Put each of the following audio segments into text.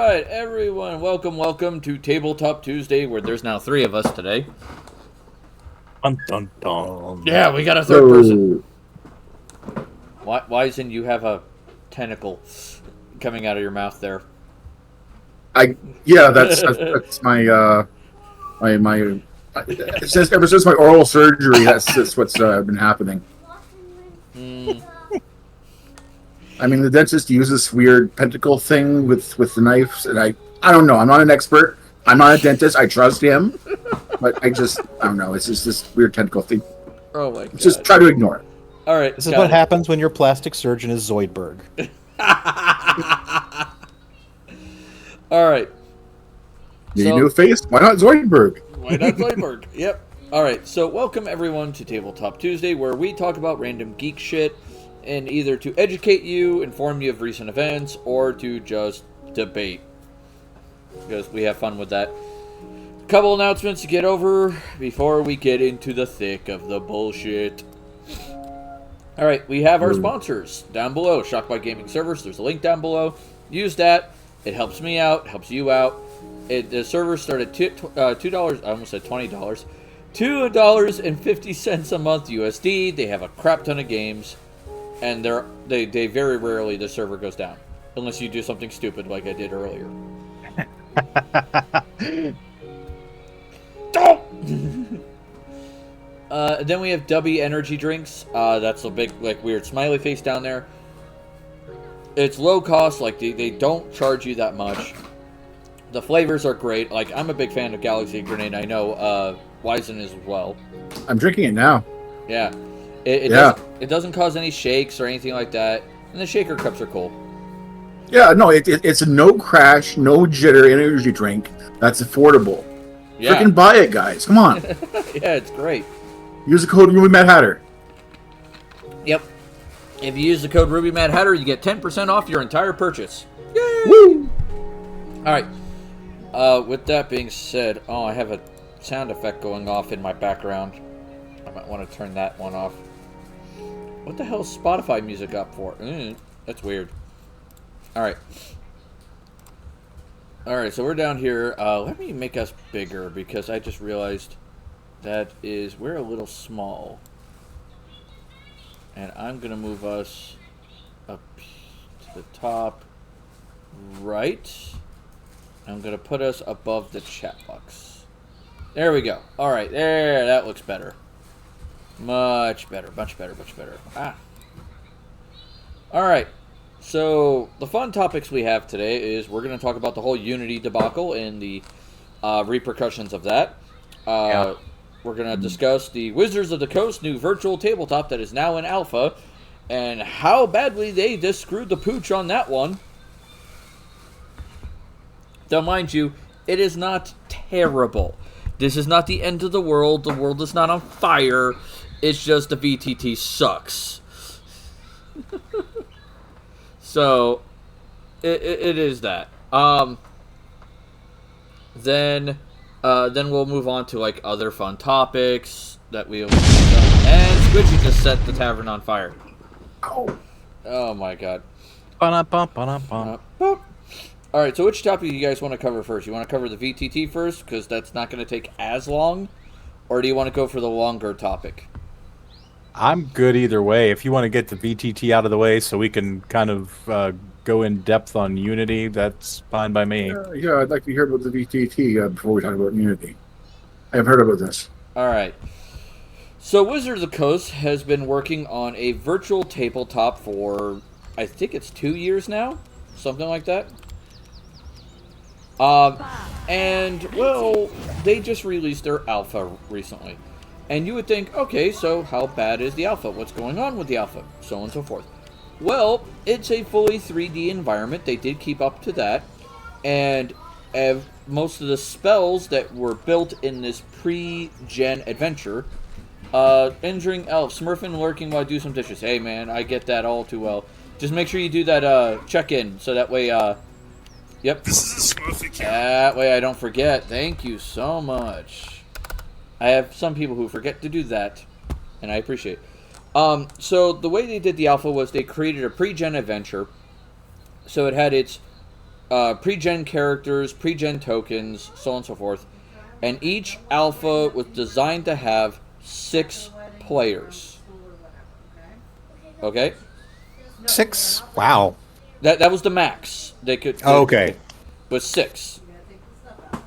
Alright, everyone, welcome to Tabletop Tuesday, where there's now 3 of us today. Dun, dun, dun. Yeah, we got a 3rd person. Why isn't you have a tentacle coming out of your mouth there? That's my ever since my oral surgery, that's what's been happening. I mean, the dentist uses this weird pentacle thing with the knives, and I don't know. I'm not an expert. I'm not a dentist. I trust him, but I don't know. It's just this weird tentacle thing. Oh my god! Just try to ignore it. All right, this is what happens when your plastic surgeon is Zoidberg. All right. Need a new face? Why not Zoidberg? Why not Zoidberg? Yep. All right. So welcome everyone to Tabletop Tuesday, where we talk about random geek shit, and either to educate you, inform you of recent events, or to just debate, because we have fun with that. Couple announcements to get over before we get into the thick of the bullshit. All right, we have our sponsors down below. Shocked by Gaming Servers. There's a link down below. Use that. It helps me out. Helps you out. The servers start at $2. I almost said $20. $2.50 a month USD. They have a crap ton of games, and they very rarely the server goes down unless you do something stupid like I did earlier. Then we have W energy drinks. That's a big, weird smiley face down there. It's low cost. They don't charge you that much. The flavors are great. I'm a big fan of Galaxy Grenade. I know Wizen is as well. I'm drinking it now. Yeah. It doesn't cause any shakes or anything like that. And the shaker cups are cool. Yeah, no, it's a no crash, no jitter energy drink that's affordable. Yeah. Freaking buy it, guys. Come on. Yeah, it's great. Use the code RubyMadHatter. Yep. If you use the code RubyMadHatter, you get 10% off your entire purchase. Yay! Woo! Alright. With that being said, I have a sound effect going off in my background. I might want to turn that one off. What the hell is Spotify music up for? That's weird. Alright. Alright, so we're down here. Let me make us bigger, because I just realized we're a little small. And I'm going to move us up to the top right. I'm going to put us above the chat box. There we go. Alright, there, that looks better. Much better, much better, much better. Alright, so the fun topics we have today is we're going to talk about the whole Unity debacle and the repercussions of that. We're going to discuss the Wizards of the Coast new virtual tabletop that is now in alpha, and how badly they just screwed the pooch on that one. Though, mind you, it is not terrible. This is not the end of the world. The world is not on fire. It's just the VTT sucks. So, it is that. Then we'll move on to other fun topics that we'll done. And Squidgy just set the tavern on fire. Oh my god. Alright, so which topic do you guys want to cover first? You want to cover the VTT first, because that's not going to take as long? Or do you want to go for the longer topic? I'm good either way. If you want to get the VTT out of the way so we can kind of go in depth on Unity, that's fine by me. Yeah, I'd like to hear about the VTT before we talk about Unity. I have heard about this. Alright. So Wizards of the Coast has been working on a virtual tabletop for, I think it's 2 years now? Something like that. And, well, they just released their alpha recently. And you would think, okay, so how bad is the alpha? What's going on with the alpha? So on and so forth. Well, it's a fully 3D environment. They did keep up to that. And most of the spells that were built in this pre-gen adventure, injuring elves, smurfing, lurking while I do some dishes. Hey, man, I get that all too well. Just make sure you do that check-in, so that way, yep. That way I don't forget. Thank you so much. I have some people who forget to do that, and I appreciate it. So the way they did the alpha was they created a pre-gen adventure. So it had its pre-gen characters, pre-gen tokens, so on and so forth. And each alpha was designed to have 6 players. Okay? 6? Wow. That was the max they could. Okay. Was 6.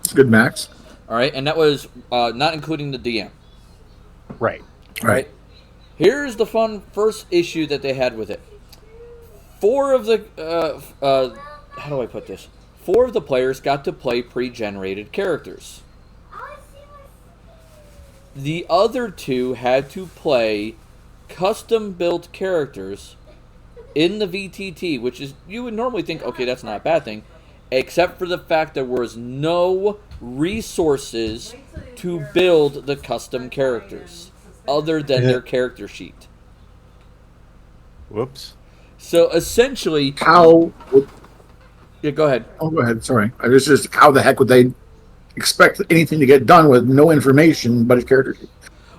It's a good max. All right, and that was not including the DM. Right. Right. Here's the fun first issue that they had with it. 4 of the how do I put this? 4 of the players got to play pre-generated characters. The other 2 had to play custom-built characters in the VTT, which is, you would normally think, okay, that's not a bad thing, except for the fact there was no resources to build the custom characters other than their character sheet. Whoops. So essentially, How? yeah, go ahead. Oh, go ahead. Sorry. I was just how the heck would they expect anything to get done with no information but his character sheet?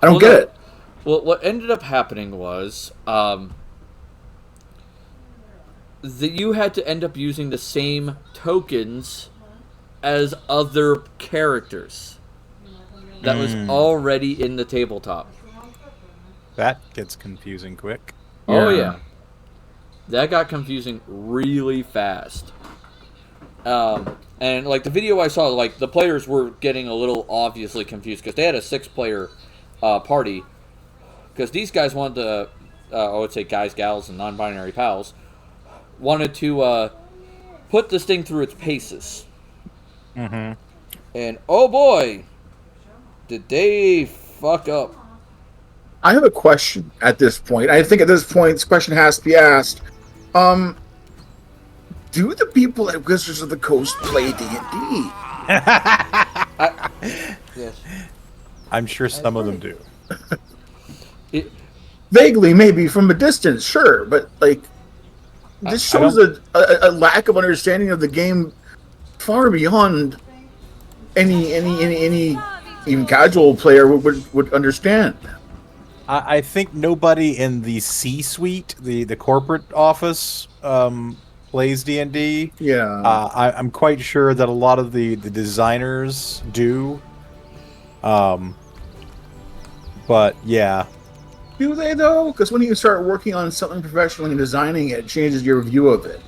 I don't get it. Well, what ended up happening was that you had to end up using the same tokens as other characters that was already in the tabletop. That gets confusing quick. Oh, yeah. That got confusing really fast. And, like, the video I saw, like, the players were getting a little obviously confused because they had a 6-player party. Because these guys wanted to, I would say guys, gals, and non-binary pals, wanted to put this thing through its paces. Mm-hmm. And, oh boy, did they fuck up. I have a question at this point. I think at this point, this question has to be asked. Do the people at Wizards of the Coast play D&D? Yes. I'm sure some of them do. Vaguely, maybe from a distance, sure, but like this shows a lack of understanding of the game far beyond any even casual player would understand. I think nobody in the C-suite, the corporate office, plays D&D. Yeah. I'm quite sure that a lot of the designers do. But yeah. Do they though? Because when you start working on something professionally and designing it, it changes your view of it.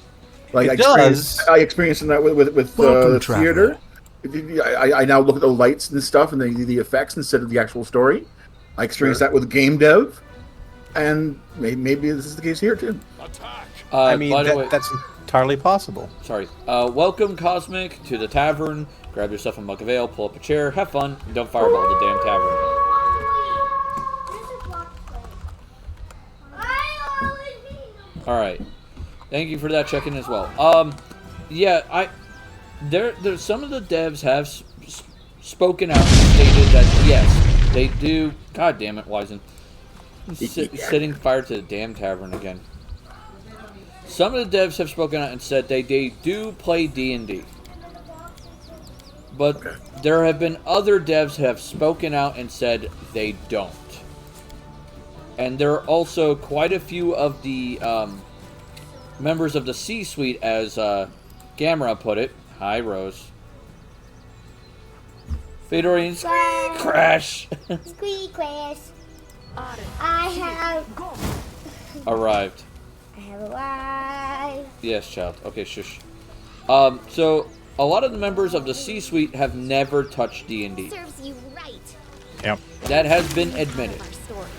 Like It does. I experienced that with Welcome, theater. I now look at the lights and stuff and the effects instead of the actual story. I experienced that with game dev, and maybe this is the case here too. I mean, by the way, that's entirely possible. sorry. Welcome, Cosmic, to the tavern. Grab yourself a mug of ale, pull up a chair, have fun, and don't fireball the damn tavern. Alright. Thank you for that check-in as well. Yeah, there's some of the devs have spoken out and stated that, yes, they do... God damn it, Wizen. Setting fire to the damn tavern again. Some of the devs have spoken out and said they do play D&D. But there have been other devs who have spoken out and said they don't. And there are also quite a few of the members of the C-suite, as Gamera put it. Hi, Rose. Fedorian Squeak Crash Squeak crash. I have arrived. I have arrived. Yes, child. Okay, shush. So a lot of the members of the C-suite have never touched D&D. Serves you right. Yep. That has been admitted. Our story.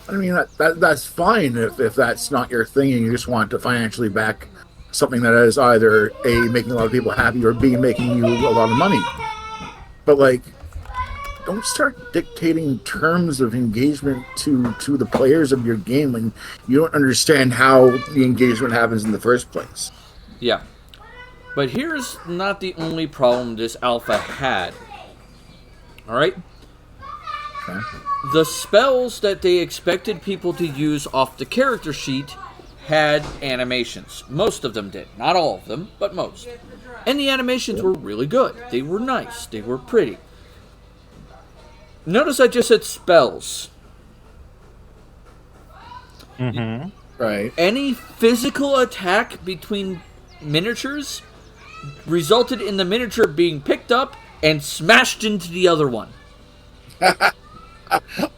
I mean, that's fine if that's not your thing and you just want to financially back something that is either A, making a lot of people happy, or B, making you a lot of money. But, like, don't start dictating terms of engagement to the players of your game when you don't understand how the engagement happens in the first place. Yeah. But here's not the only problem this alpha had. Alright? Okay. The spells that they expected people to use off the character sheet had animations. Most of them did. Not all of them, but most. And the animations were really good. They were nice. They were pretty. Notice I just said spells. Mm-hmm. Right. Any physical attack between miniatures resulted in the miniature being picked up and smashed into the other one.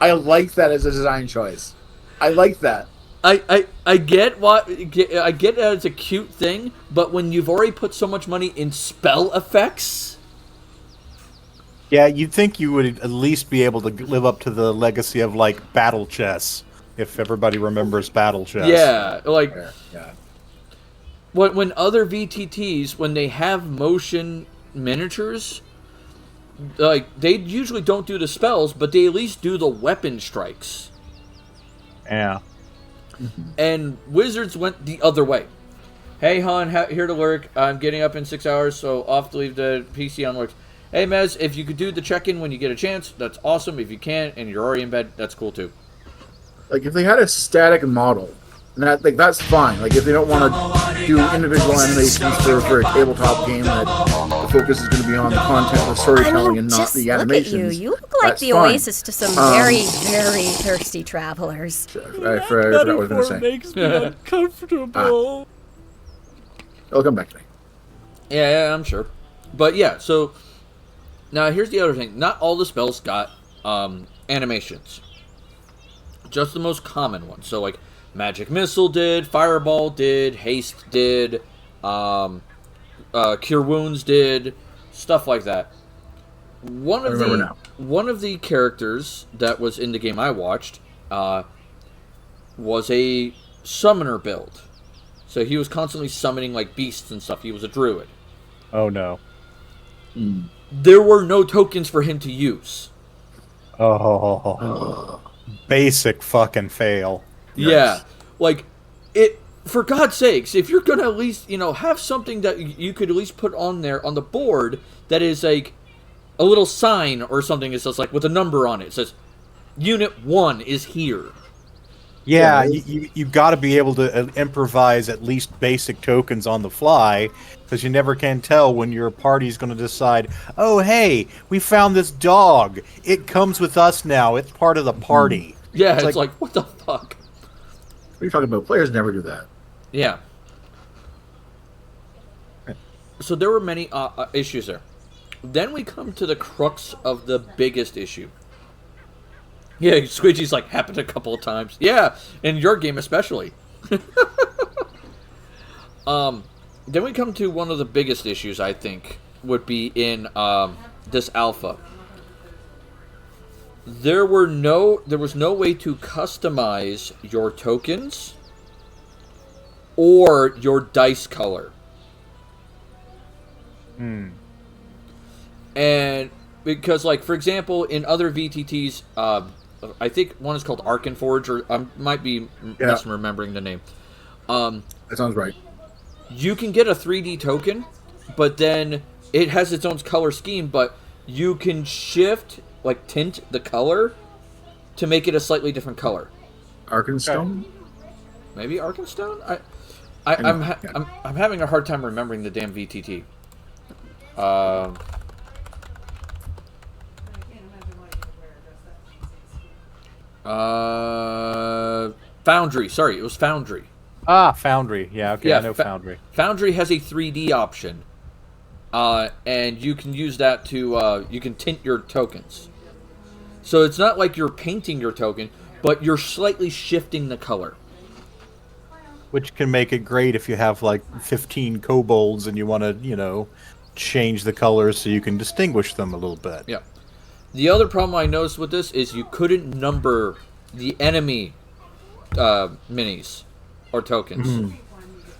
I like that as a design choice. I like that. I get I get that it's a cute thing, but when you've already put so much money in spell effects, Yeah, you'd think you would at least be able to live up to the legacy of like battle chess, if everybody remembers battle chess. yeah, like Yeah. when other VTTs, when they have motion miniatures, like they usually don't do the spells, but they at least do the weapon strikes. Yeah. And Wizards went the other way. Hey, hon, here to lurk. I'm getting up in 6 hours, so off to leave the PC on lurk. Hey, Mez, if you could do the check-in when you get a chance, that's awesome. If you can't and you're already in bed, that's cool too. Like if they had a static model, and that's fine. Like if they don't want to do individual animations for a tabletop game that the focus is going to be on the content, the storytelling, and not Just the look animations. at you. You look like that's the fine. oasis to some very, very thirsty travelers. I forgot what I was going to say. Makes me uncomfortable. It'll come back to me. Yeah, I'm sure. But yeah, so now here's the other thing. Not all the spells got animations. Just the most common ones. So like Magic Missile did, Fireball did, Haste did, Cure Wounds did, stuff like that. One of the characters that was in the game I watched was a summoner build. So he was constantly summoning like beasts and stuff. He was a druid. Oh no. There were no tokens for him to use. Oh. Basic fucking fail. Yeah, like it. For God's sakes, if you're gonna at least have something that you could at least put on there on the board that is like a little sign or something. It's just like with a number on it. It says Unit 1 is here. Yeah, you've got to be able to improvise at least basic tokens on the fly, because you never can tell when your party's going to decide, oh, hey, we found this dog. It comes with us now. It's part of the party. Yeah, it's like, what the fuck? What are you talking about? Players never do that. Yeah. So there were many issues there. Then we come to the crux of the biggest issue. Yeah, Squidgy's like, happened a couple of times. Yeah, in your game especially. Then we come to one of the biggest issues, I think, would be in this alpha. There was no way to customize your tokens or your dice color. And because, like, for example, in other VTTs, I think one is called Arkenforge, or I might be misremembering the name. That sounds right. You can get a 3D token, but then it has its own color scheme, but you can shift, like, tint the color to make it a slightly different color. Arkenstone? Maybe Arkenstone? I'm having a hard time remembering the damn VTT. Foundry. Sorry, it was Foundry. Ah, Foundry. Yeah, okay, Yeah, I know Foundry. Foundry has a 3D option, and you can use that to you can tint your tokens. So it's not like you're painting your token, but you're slightly shifting the color. Which can make it great if you have like 15 kobolds and you want to, change the colors so you can distinguish them a little bit. Yeah. The other problem I noticed with this is you couldn't number the enemy minis or tokens.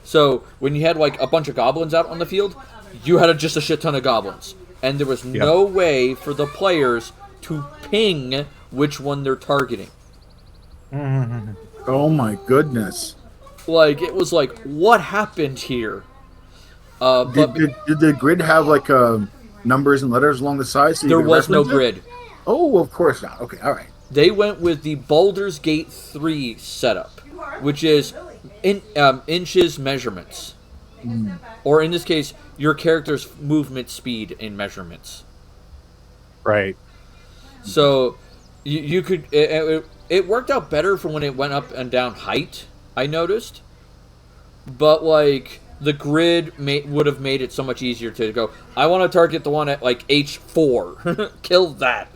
So when you had like a bunch of goblins out on the field, you had just a shit ton of goblins. And there was no way for the players to ping which one they're targeting. Oh my goodness. Like, it was like, what happened here? Did the grid have like numbers and letters along the side? So there was no grid. Oh, of course not. Okay, all right. They went with the Baldur's Gate 3 setup, which is inches measurements. Or in this case, your character's movement speed in measurements. Right. So you could... It worked out better for when it went up and down height. I noticed. But, like, the grid would have made it so much easier to go, I want to target the one at, like, H4. Kill that.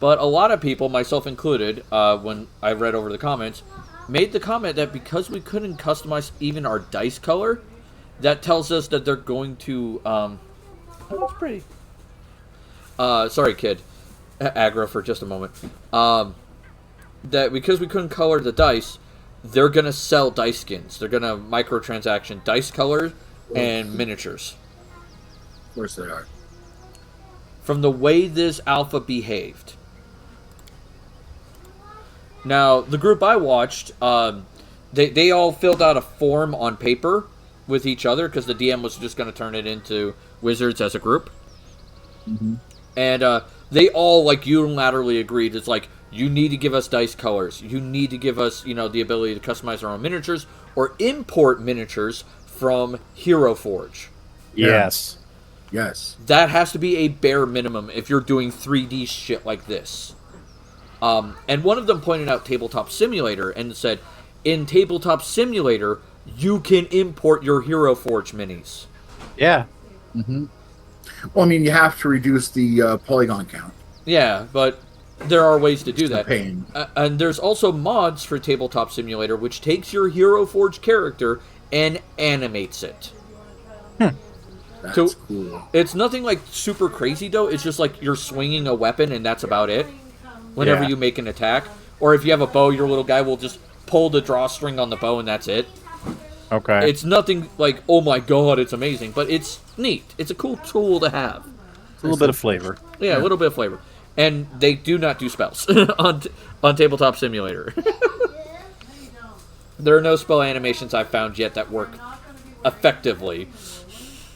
But a lot of people, myself included, when I read over the comments, made the comment that because we couldn't customize even our dice color, that tells us that they're going to, oh, that's pretty. Sorry, kid. Aggro for just a moment. That because we couldn't color the dice, they're going to sell dice skins. They're going to microtransaction dice colors and miniatures. Of course they are. From the way this alpha behaved. Now, the group I watched, they all filled out a form on paper with each other because the DM was just going to turn it into Wizards as a group. Mm-hmm. And they all, like, unilaterally agreed. It's like, you need to give us dice colors. You need to give us, the ability to customize our own miniatures or import miniatures from Hero Forge. Yes. Yes. That has to be a bare minimum if you're doing 3D shit like this. And one of them pointed out Tabletop Simulator and said, in Tabletop Simulator, you can import your Hero Forge minis. Yeah. Mm-hmm. Well, I mean, you have to reduce the polygon count. Yeah, but there are ways to do that. Pain. And there's also mods for Tabletop Simulator, which takes your Hero Forge character and animates it. That's cool. It's nothing like super crazy, though. It's just like you're swinging a weapon, and that's about it. Whenever you make an attack. Or if you have a bow, your little guy will just pull the drawstring on the bow, and that's it. Okay. It's nothing like, oh my god, it's amazing. But it's neat. It's a cool tool to have. It's a little bit of flavor. Yeah, a little bit of flavor. And they do not do spells on Tabletop Simulator. There are no spell animations I've found yet that work effectively.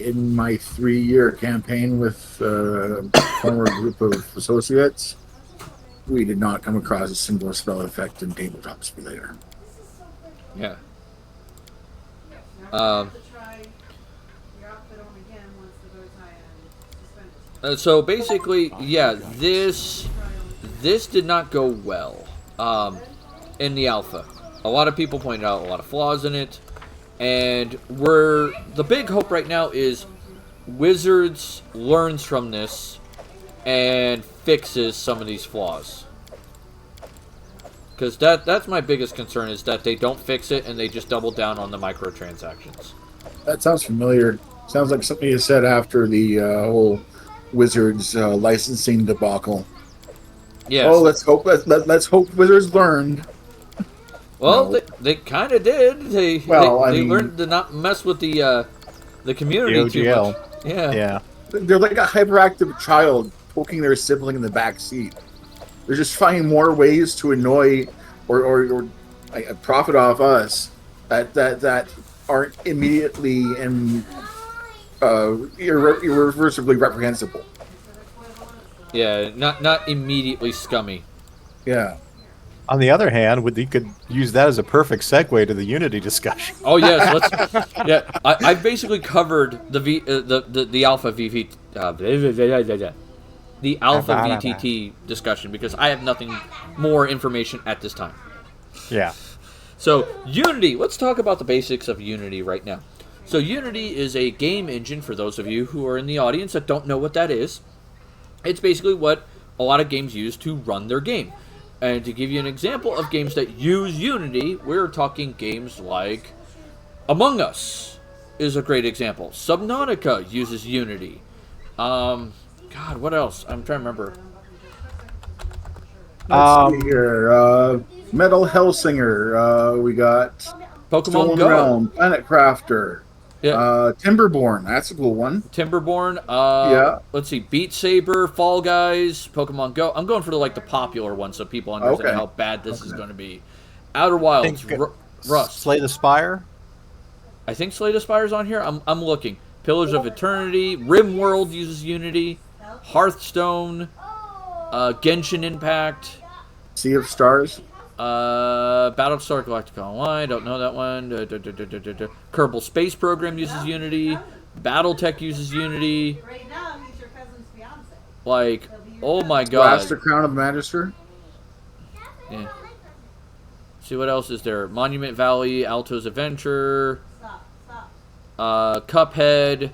In my 3-year campaign with a former group of associates, we did not come across a single spell effect in Tabletop Simulator. Yeah. So basically, yeah, this did not go well in the alpha. A lot of people pointed out a lot of flaws in it, and the big hope right now is Wizards learns from this and fixes some of these flaws. Because that's my biggest concern, is that they don't fix it and they just double down on the microtransactions. That sounds familiar. Sounds like something you said after the whole Wizards licensing debacle. Yes. Oh, let's hope Wizards learned. Well, No. they kind of did. They learned to not mess with the community too much. Yeah. They're like a hyperactive child poking their sibling in the back seat. They're just finding more ways to annoy or profit off us that aren't immediately and irreversibly reprehensible. Yeah, not immediately scummy. Yeah. On the other hand, you could use that as a perfect segue to the Unity discussion. Oh yes, I've basically covered the alpha the alpha VTT discussion because I have nothing more information at this time. Yeah. So Unity, let's talk about the basics of Unity right now. So Unity is a game engine for those of you who are in the audience that don't know what that is. It's basically what a lot of games use to run their game. And to give you an example of games that use Unity, we're talking games like Among Us is a great example. Subnautica uses Unity. God, what else? I'm trying to remember. Let's see here. Metal Hellsinger. We got Pokemon Stolen Go. Realm, Planet Crafter. Yeah. Timberborn. That's a cool one. Timberborn. Yeah. Let's see. Beat Saber, Fall Guys, Pokemon Go. I'm going for the popular ones so people understand how bad this is going to be. Outer Wilds. Rust. Slay the Spire? I think Slay the Spire's on here. I'm looking. Pillars of Eternity. RimWorld uses Unity. Hearthstone. Genshin Impact. Sea of Stars. Battlestar Galactica Online, don't know that one. Kerbal Space Program uses Unity. BattleTech uses Unity. Right now, he's your cousin's fiance. Like, oh my god. Blaster Crown of Magister. Yeah. see what else is there. Monument Valley, Alto's Adventure, Cuphead.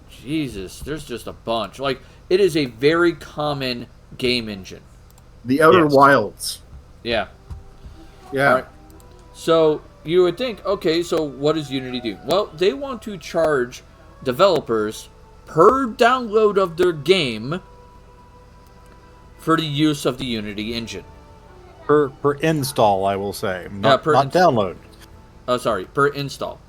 Jesus, there's just a bunch. Like, it is a very common game engine. The Outer Wilds. Yeah. Yeah. All right. So you would think, okay, so what does Unity do? Well, they want to charge developers per download of their game for the use of the Unity engine. Per install, I will say. Not download. Oh, sorry, per install.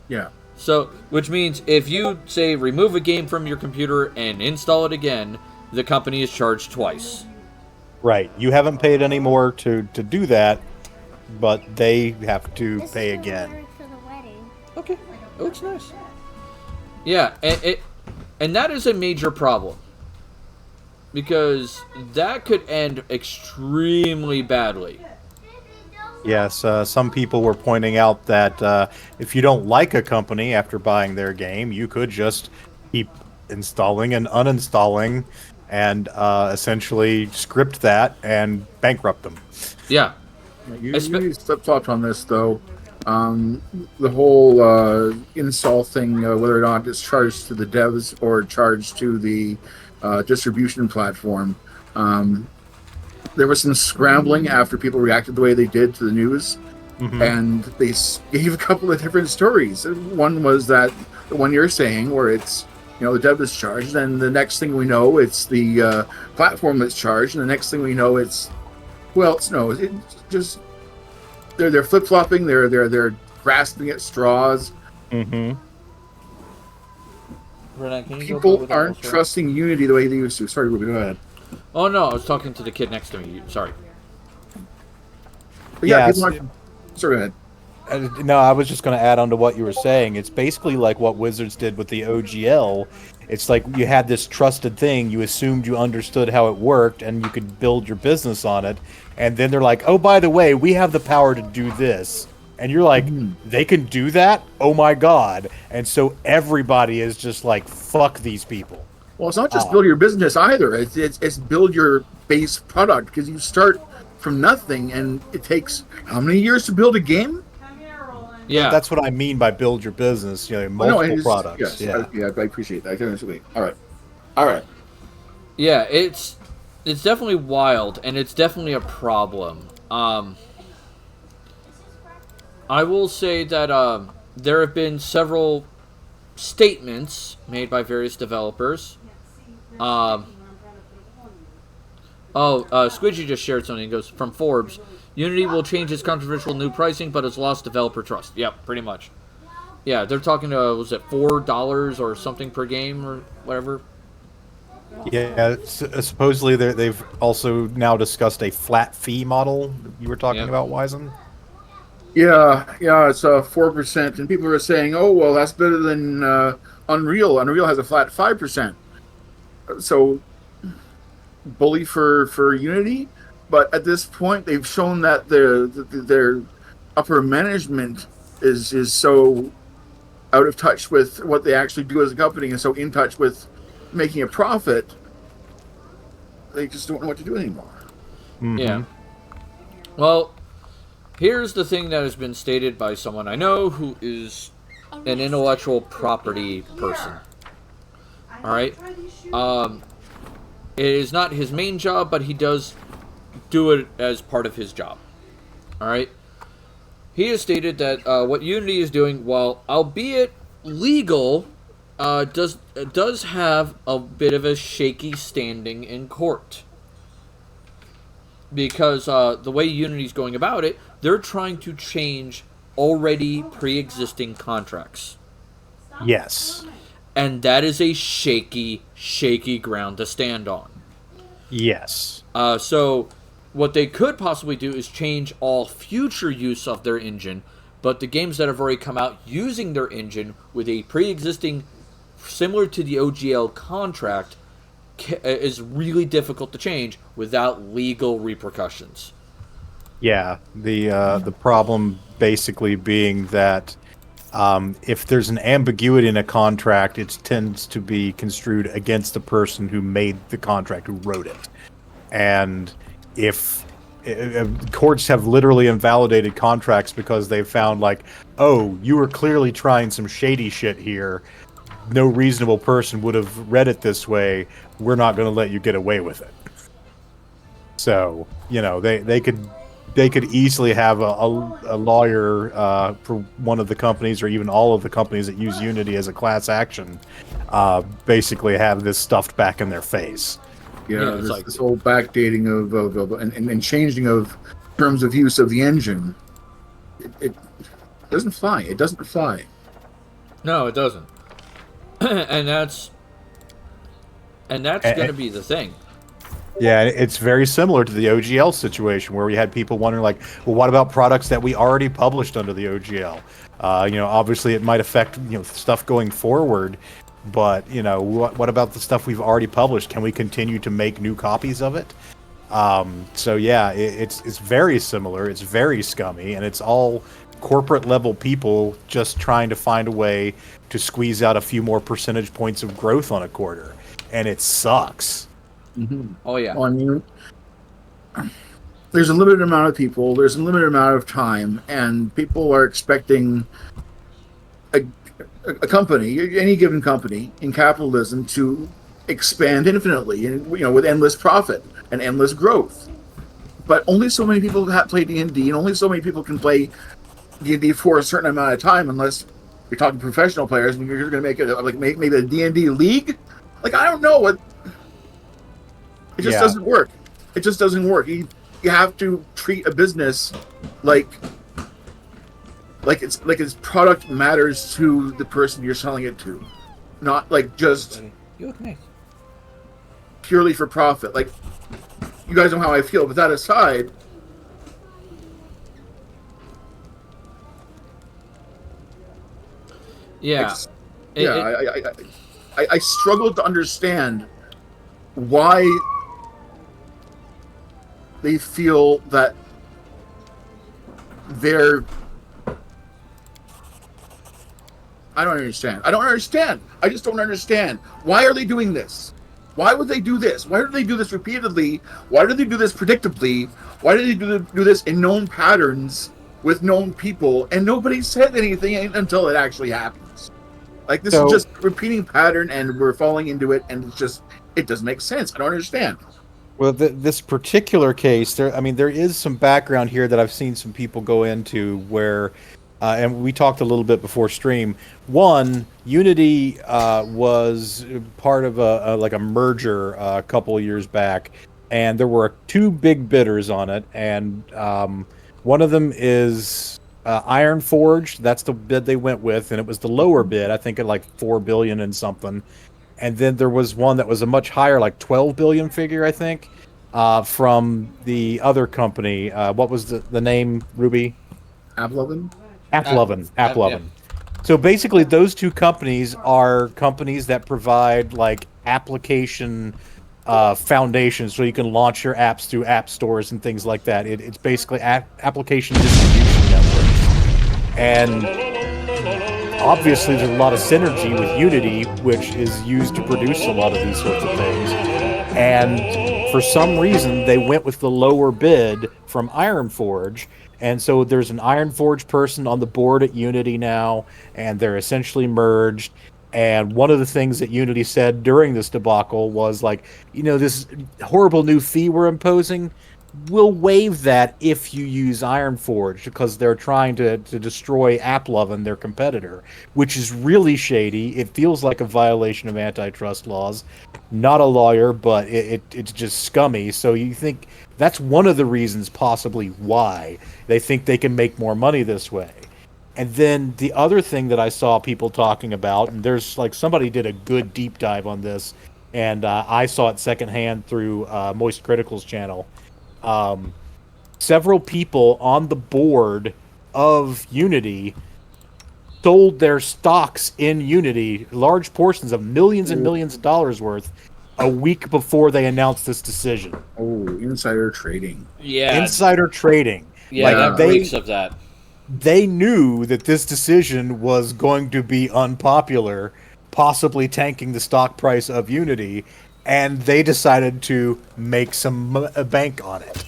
Yeah. So, which means if you, say, remove a game from your computer and install it again, the company is charged twice. Right. You haven't paid any more to do that, but they have to pay again. For the wedding. Okay, it looks nice. Yeah, and that is a major problem. Because that could end extremely badly. Yes, some people were pointing out that if you don't like a company after buying their game, you could just keep installing and uninstalling and essentially script that and bankrupt them. Yeah. You flip-flopped on this, though. The whole install thing, whether or not it's charged to the devs or charged to the distribution platform. There was some scrambling after people reacted the way they did to the news, and they gave a couple of different stories. One was that the one you're saying, where it's the dev is charged, and the next thing we know, it's the platform that's charged, and the next thing we know, it's just they're flip flopping, they're grasping at straws. Mm-hmm. People aren't trusting Unity the way they used to. Sorry, Ruby, go ahead. Oh no, I was talking to the kid next to me. Sorry. But yeah, people aren't. Sorry, go ahead. No, I was just going to add on to what you were saying. It's basically like what Wizards did with the OGL. It's like you had this trusted thing. You assumed you understood how it worked, and you could build your business on it. And then they're like, oh, by the way, we have the power to do this. And you're like, they can do that? Oh my God. And so everybody is just like, fuck these people. Well, it's not just build your business either. It's build your base product, because you start from nothing, and it takes how many years to build a game? Yeah, that's what I mean by build your business. Multiple products. Yes, I appreciate that. All right. Yeah, it's definitely wild, and it's definitely a problem. I will say that there have been several statements made by various developers. Squidgy just shared something. It goes from Forbes. Unity will change its controversial new pricing, but has lost developer trust. Yep, pretty much. Yeah, they're talking to, was it $4 or something per game or whatever? Yeah, supposedly they've also now discussed a flat fee model. You were talking about, Wizen? Yeah, it's 4%, and people are saying, oh, well, that's better than Unreal. Unreal has a flat 5%. So, bully for Unity, but at this point, they've shown that their upper management is so out of touch with what they actually do as a company, and so in touch with making a profit, they just don't know what to do anymore. Mm-hmm. Yeah. Well, here's the thing that has been stated by someone I know who is an intellectual property person. All right. It is not his main job, but he does do it as part of his job. All right. He has stated that what Unity is doing, while albeit legal, does have a bit of a shaky standing in court. Because the way Unity's going about it, they're trying to change already pre-existing contracts. Yes. And that is a shaky ground to stand on. Yes. So what they could possibly do is change all future use of their engine, but the games that have already come out using their engine with a pre-existing, similar to the OGL contract, is really difficult to change without legal repercussions. Yeah, the problem basically being that if there's an ambiguity in a contract, it tends to be construed against the person who made the contract, who wrote it. And if courts have literally invalidated contracts because they've found like, oh, you were clearly trying some shady shit here. No reasonable person would have read it this way. We're not going to let you get away with it. So, they could easily have a lawyer for one of the companies or even all of the companies that use Unity as a class action basically have this stuffed back in their face. Yeah, this whole backdating of and changing of terms of use of the engine. It doesn't fly. It doesn't fly. No, it doesn't. and that's going to be the thing. Yeah, it's very similar to the OGL situation where we had people wondering, like, well, what about products that we already published under the OGL? Obviously it might affect, stuff going forward, but, what about the stuff we've already published? Can we continue to make new copies of it? So, yeah, it's very similar. It's very scummy, and it's all corporate-level people just trying to find a way to squeeze out a few more percentage points of growth on a quarter, and it sucks. Mm-hmm. Oh yeah. Well, I mean, there's a limited amount of people. There's a limited amount of time, and people are expecting a company, any given company in capitalism, to expand infinitely, and with endless profit and endless growth. But only so many people play D&D, and only so many people can play D&D for a certain amount of time, unless you're talking professional players, and you're going to make it like maybe a D&D league. Like, I don't know what. It just doesn't work. It just doesn't work. You have to treat a business like its product matters to the person you're selling it to, not like just purely for profit. Like, you guys know how I feel, but that aside, I struggle to understand why they feel that they're... I don't understand. I just don't understand. Why are they doing this? Why would they do this? Why do they do this repeatedly? Why do they do this predictably? Why do they do this in known patterns with known people? And nobody said anything until it actually happens. Like, this is just a repeating pattern, and we're falling into it, and it doesn't make sense. I don't understand. Well, this particular case, there is some background here that I've seen some people go into where, and we talked a little bit before stream. One, Unity was part of a merger a couple of years back, and there were two big bidders on it, and one of them is Ironforge. That's the bid they went with, and it was the lower bid, I think at like $4 billion and something. And then there was one that was a much higher, like 12 billion figure, I think, from the other company. What was the name, Ruby? AppLovin? AppLovin. Yeah. So basically, those two companies are companies that provide like application foundations, so you can launch your apps through app stores and things like that. It's basically application distribution networks. And obviously, there's a lot of synergy with Unity, which is used to produce a lot of these sorts of things. And for some reason, they went with the lower bid from Ironforge. And so there's an Ironforge person on the board at Unity now, and they're essentially merged. And one of the things that Unity said during this debacle was like, this horrible new fee we're imposing, we'll waive that if you use Ironforge, because they're trying to destroy AppLovin, their competitor, which is really shady. It feels like a violation of antitrust laws. Not a lawyer, but it's just scummy. So you think that's one of the reasons possibly why they think they can make more money this way. And then the other thing that I saw people talking about, and there's like somebody did a good deep dive on this, and I saw it secondhand through Moist Critical's channel. Several people on the board of Unity sold their stocks in Unity, large portions of millions and millions of dollars worth, a week before they announced this decision. Oh, insider trading. Yeah. Insider trading. Yeah, that reeks of that. They knew that this decision was going to be unpopular, possibly tanking the stock price of Unity, and they decided to make some bank on it.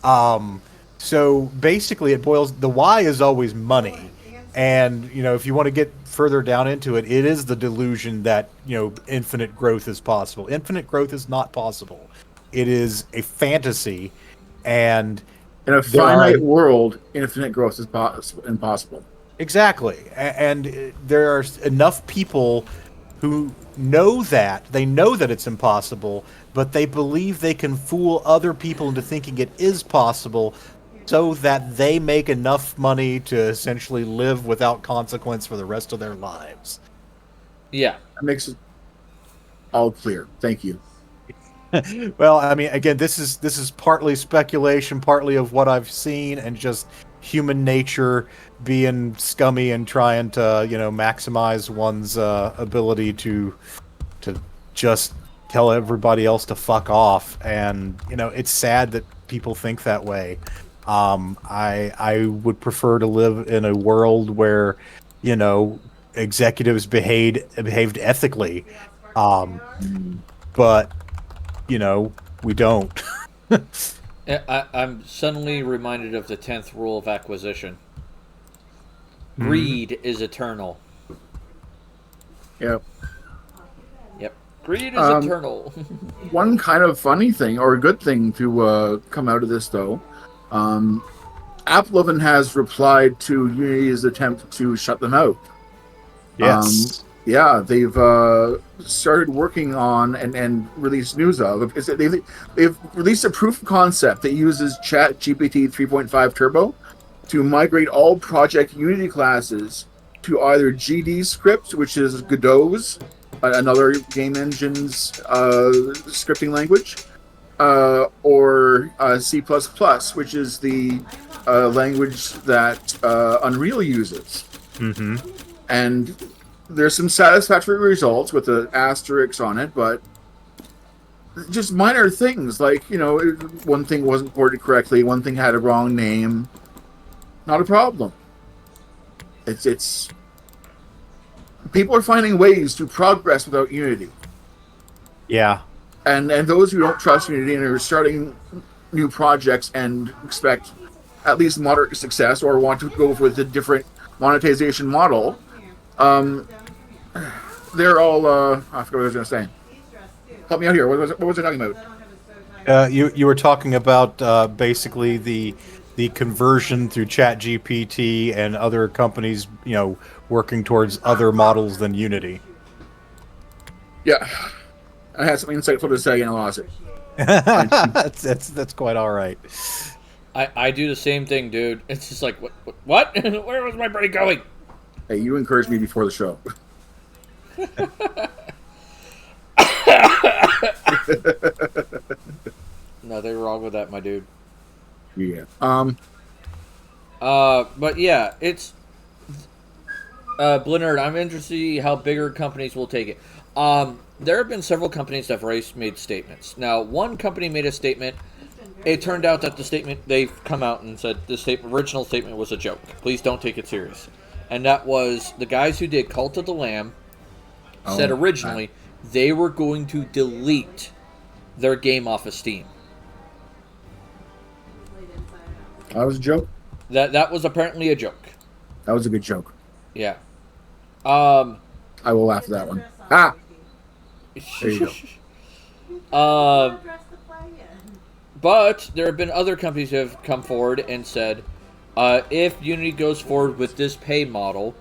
So basically, the why is always money, and if you want to get further down into it, it is the delusion that infinite growth is possible. Infinite growth is not possible. It is a fantasy, and In a finite world, infinite growth is impossible. exactly, and there are enough people who know that it's impossible, but they believe they can fool other people into thinking it is possible, so that they make enough money to essentially live without consequence for the rest of their lives. Yeah. That makes it all clear. Thank you. Well, I mean, again, this is partly speculation, partly of what I've seen, and just human nature being scummy and trying to, maximize one's ability to just tell everybody else to fuck off. And it's sad that people think that way. I would prefer to live in a world where, executives behaved ethically, but we don't. I'm suddenly reminded of the 10th rule of acquisition. Greed is eternal. Yep. Yep. Greed is eternal. One kind of funny thing, or a good thing to come out of this, though, AppLovin has replied to Unity's attempt to shut them out. Yes. Yeah, they've started working on and released news of. They've released a proof of concept that uses ChatGPT 3.5 Turbo to migrate all Project Unity classes to either GD script, which is Godot's, another game engine's scripting language, or C++, which is the language that Unreal uses. Mm-hmm. And there's some satisfactory results with the asterisks on it, but just minor things like, one thing wasn't ported correctly, one thing had a wrong name. Not a problem. It's people are finding ways to progress without Unity. Yeah. And those who don't trust Unity and are starting new projects and expect at least moderate success or want to go with a different monetization model, they're all I forgot what I was going to say. Help me out here. What was I talking about? You were talking about basically the conversion through ChatGPT and other companies, working towards other models than Unity. Yeah, I had something insightful to say and I lost it. That's quite all right. I do the same thing, dude. It's just like, what? Where was my brain going? Hey, you encouraged me before the show. Nothing wrong with that, my dude. Yeah. But yeah, it's Blinard. I'm interested to see how bigger companies will take it. There have been several companies that have already made statements. Now, one company made a statement. It turned out that the statement, they've come out and said the original statement was a joke. Please don't take it serious. And that was the guys who did Cult of the Lamb said originally they were going to delete their game off of Steam. That was a joke? That was apparently a joke. That was a good joke. Yeah. I will laugh at that one. Ah! There you go. But there have been other companies who have come forward and said, if Unity goes forward with this pay model,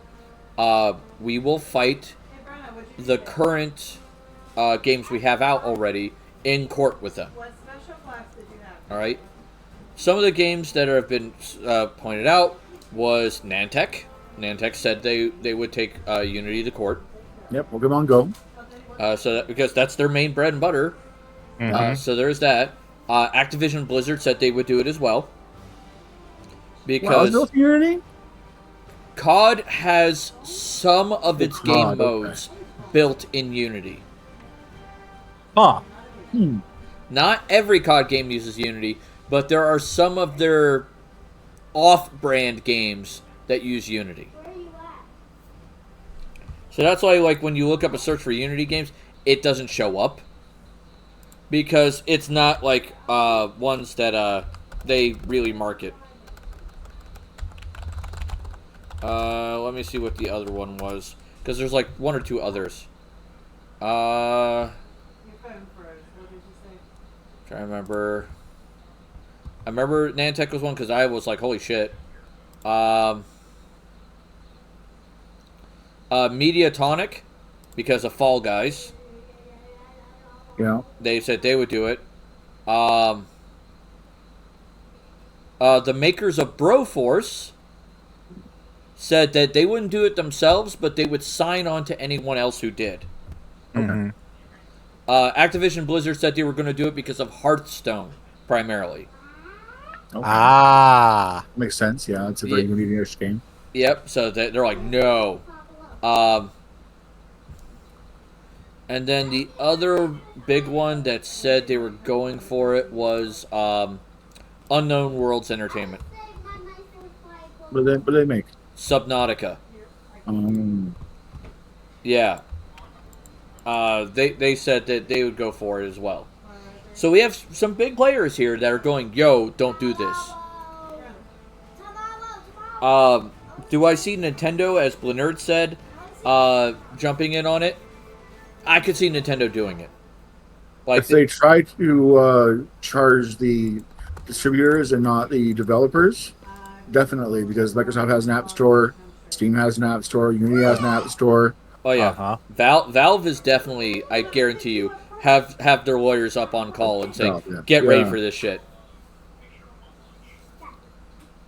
we will fight the current games we have out already in court with them. All right. Some of the games that have been pointed out was Nantech. Nantech said they would take Unity to court. Yep, Pokemon Go. Because that's their main bread and butter. Mm-hmm. So there's that. Activision Blizzard said they would do it as well. Because Unity? COD has some of its game COD, modes built in Unity. Huh. Not every COD game uses Unity, but there are some of their off-brand games that use Unity. So that's why, like, when you look up a search for Unity games, it doesn't show up. Because it's not like ones that they really market. Let me see what the other one was, because there's like one or two others. Your phone froze. What did you say? Trying to remember. I remember Nantech was one because I was like, holy shit. Mediatonic, because of Fall Guys. Yeah. They said they would do it. The makers of Broforce said that they wouldn't do it themselves, but they would sign on to anyone else who did. Mhm. Activision Blizzard said they were going to do it because of Hearthstone, primarily. Okay. Ah. Makes sense. Yeah, it's a very unique game. Yep, so they're like, no. And then the other big one that said they were going for it was Unknown Worlds Entertainment. What do they make? Subnautica. Um, Yeah. They said that they would go for it as well. So we have some big players here that are going, yo, don't do this. Do I see Nintendo, as Blenerd said, jumping in on it? I could see Nintendo doing it. Like if they try to charge the distributors and not the developers, definitely, because Microsoft has an app store, Steam has an app store, Unity has an app store. Oh yeah, Uh-huh. Valve is definitely, I guarantee you, have their lawyers up on call and saying, Yeah. get ready Yeah. for this shit.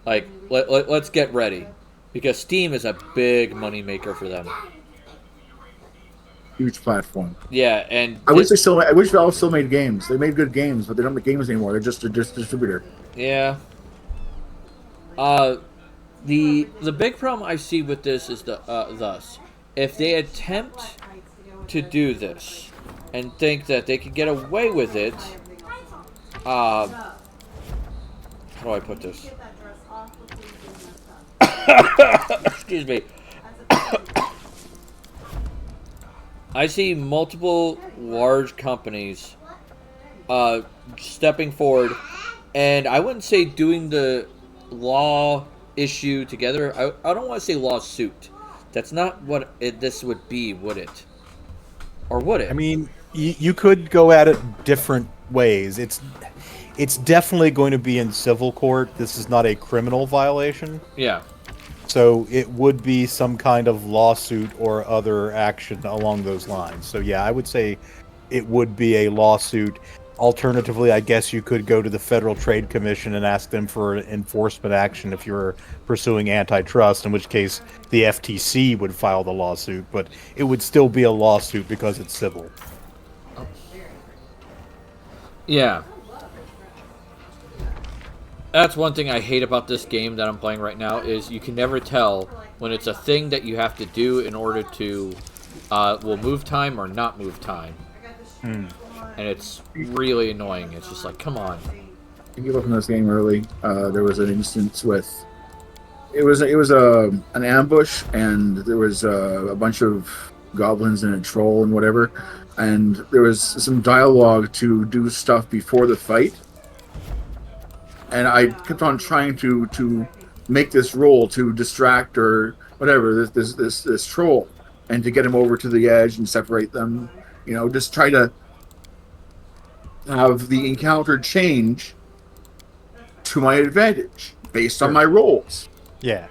Like, let's get ready, because Steam is a big money maker for them. Huge platform. Yeah, and I wish Valve still made games. They made good games, but they don't make games anymore. They're just a distributor. yeah. The big problem I see with this is thus, if they attempt to do this and think that they can get away with it, how do I put this? Get that dress off before you do mess up. Excuse me. That's a I see multiple large companies stepping forward, and I wouldn't say doing the law issue together. I don't want to say lawsuit. That's not what this would be, would it? Or would it? I mean, you could go at it different ways. It's definitely going to be in civil court. This is not a criminal violation. Yeah. So it would be some kind of lawsuit or other action along those lines. So yeah, I would say it would be a lawsuit. Alternatively, I guess you could go to the Federal Trade Commission and ask them for enforcement action if you're pursuing antitrust, in which case the FTC would file the lawsuit, but it would still be a lawsuit because it's civil. Yeah. That's one thing I hate about this game that I'm playing right now, is you can never tell when it's a thing that you have to do in order to will move time or not move time. And it's really annoying. It's just like, come on. If you look in this game early, there was an instance with it was an ambush, and there was a bunch of goblins and a troll and whatever, and there was some dialogue to do stuff before the fight, and I kept on trying to make this roll to distract or whatever this troll, and to get him over to the edge and separate them, just try to have the encounter change to my advantage based on my rolls. Yeah.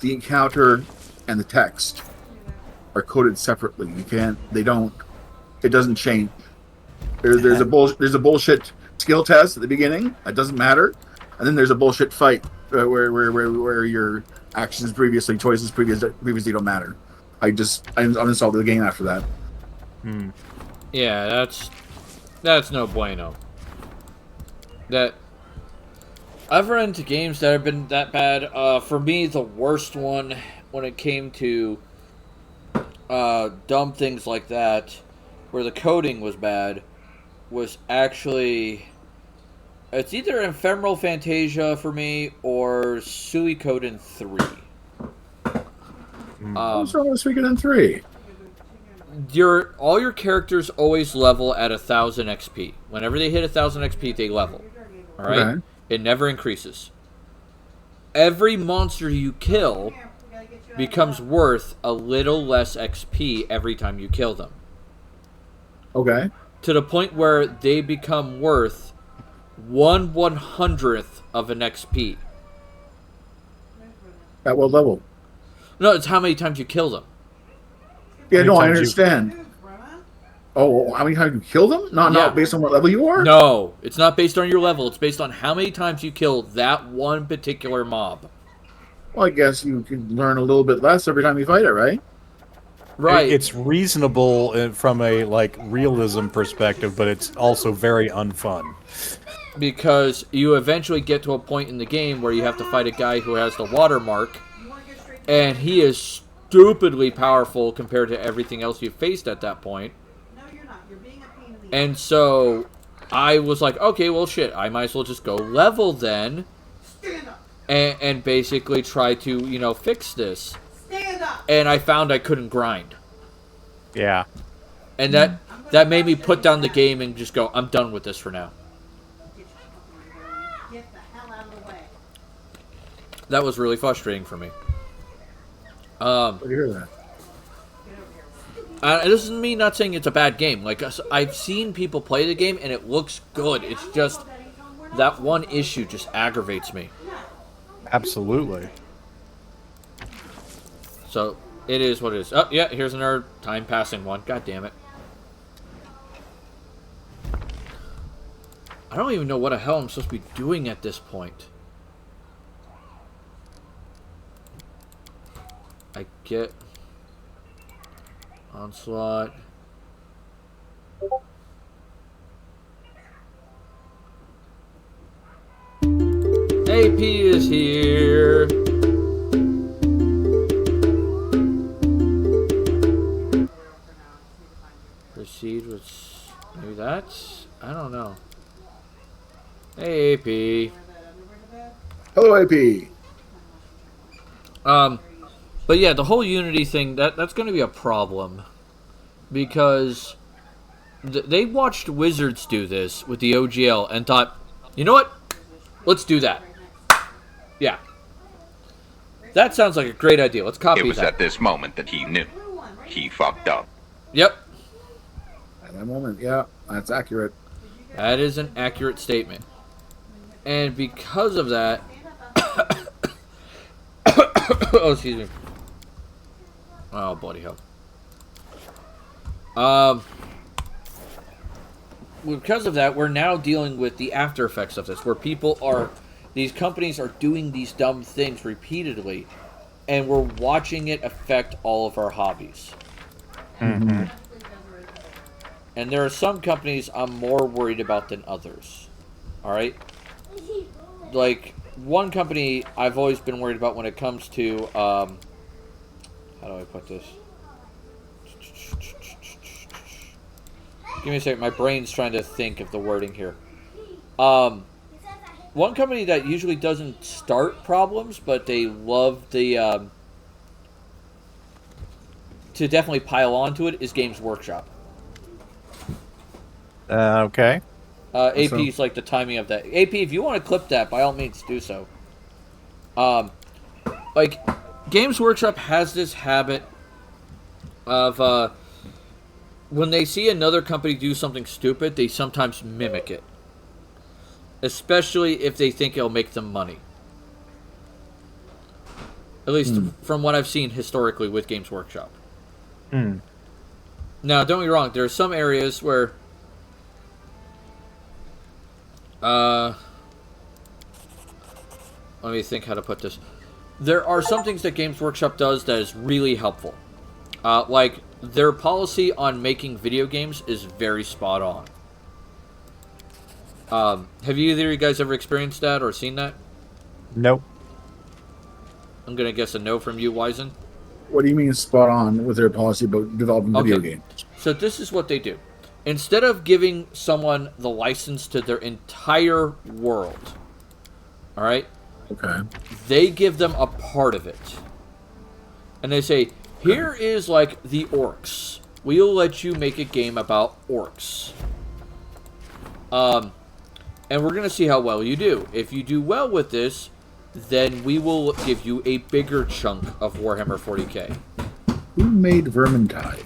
The encounter and the text are coded separately. It doesn't change. There's a bullshit skill test at the beginning. That doesn't matter. And then there's a bullshit fight where your actions previously, choices previously don't matter. I uninstalled the game after that. Yeah, that's no bueno. That I've run into games that have been that bad. For me, the worst one when it came to dumb things like that, where the coding was bad, was actually, it's either Ephemeral Fantasia for me or Suikoden 3. What's wrong with Suikoden 3? All your characters always level at 1,000 XP. Whenever they hit 1,000 XP, they level. All right? Okay. It never increases. Every monster you kill becomes worth a little less XP every time you kill them. Okay. To the point where they become worth 1/100th of an XP. At what level? No, it's how many times you kill them. Yeah, many no, I times understand. Oh, how many times you kill them? Not Yeah. based on what level you are? No, it's not based on your level. It's based on how many times you kill that one particular mob. Well, I guess you can learn a little bit less every time you fight it, right? Right. It's reasonable from a like realism perspective, but it's also very unfun. Because you eventually get to a point in the game where you have to fight a guy who has the watermark, and he is stupidly powerful compared to everything else you've faced at that point. And so I was like, okay, well, shit, I might as well just go level then, and basically try to, fix this. And I found I couldn't grind. Yeah. And that made me put down the game and just go, I'm done with this for now. That was really frustrating for me. I hear that. This is me not saying it's a bad game. Like, I've seen people play the game and it looks good. It's just that one issue just aggravates me. Absolutely. So it is what it is. Oh yeah, here's another time passing one. God damn it! I don't even know what the hell I'm supposed to be doing at this point. I get onslaught. AP is here. Proceed with maybe that's I don't know. Hey AP. Hello, AP. But yeah, the whole Unity thing, that's going to be a problem. Because they watched Wizards do this with the OGL and thought, you know what? Let's do that. Yeah. That sounds like a great idea. Let's copy that. It was at this moment that he knew. He fucked up. Yep. At that moment, yeah, that's accurate. That is an accurate statement. And because of that... oh, excuse me. Oh, bloody hell. Because of that, we're now dealing with the after effects of this, where these companies are doing these dumb things repeatedly, and we're watching it affect all of our hobbies. Mm-hmm. And there are some companies I'm more worried about than others. Alright? Like, one company I've always been worried about when it comes to, how do I put this? Give me a second. My brain's trying to think of the wording here. One company that usually doesn't start problems, but they love the to definitely pile onto it is Games Workshop. Okay. AP is like the timing of that. AP, if you want to clip that, by all means, do so. Like, Games Workshop has this habit of when they see another company do something stupid, they sometimes mimic it. Especially if they think it'll make them money. At least from what I've seen historically with Games Workshop. Now, don't get me wrong, there are some areas where let me think how to put this. There are some things that Games Workshop does that is really helpful. Like, their policy on making video games is very spot on. Have either of you guys ever experienced that or seen that? Nope. I'm going to guess a no from you, Wizen. What do you mean spot on with their policy about developing video games? So this is what they do. Instead of giving someone the license to their entire world, all right? Okay. They give them a part of it. And they say, here is like the orcs. We'll let you make a game about orcs. And we're going to see how well you do. If you do well with this, then we will give you a bigger chunk of Warhammer 40k. Who made Vermintide?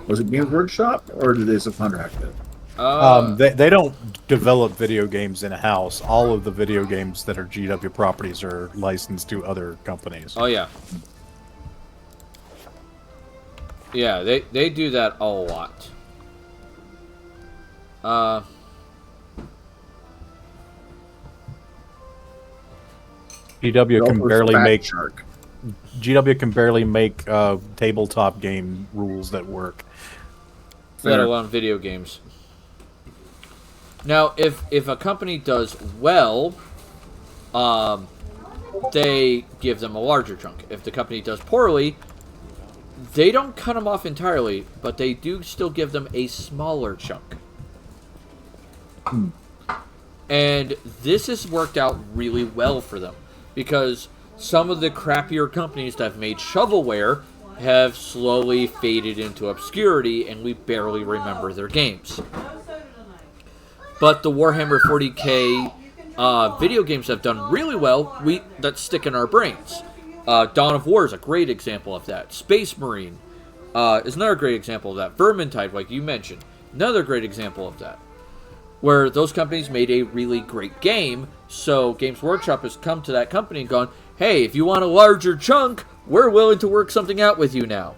Was it Games Workshop or did they subcontract it? They don't develop video games in-house. All of the video games that are GW properties are licensed to other companies. Oh, yeah. Yeah, they do that a lot. GW can barely Fat make Shark. GW can barely make tabletop game rules that work. Let alone video games. Now, if a company does well, they give them a larger chunk. If the company does poorly, they don't cut them off entirely, but they do still give them a smaller chunk. And this has worked out really well for them, because some of the crappier companies that have made shovelware have slowly faded into obscurity, and we barely remember their games. But the Warhammer 40k video games have done really well. That stick in our brains. Dawn of War is a great example of that. Space Marine is another great example of that. Vermintide, like you mentioned, another great example of that. Where those companies made a really great game, so Games Workshop has come to that company and gone, hey, if you want a larger chunk, we're willing to work something out with you now.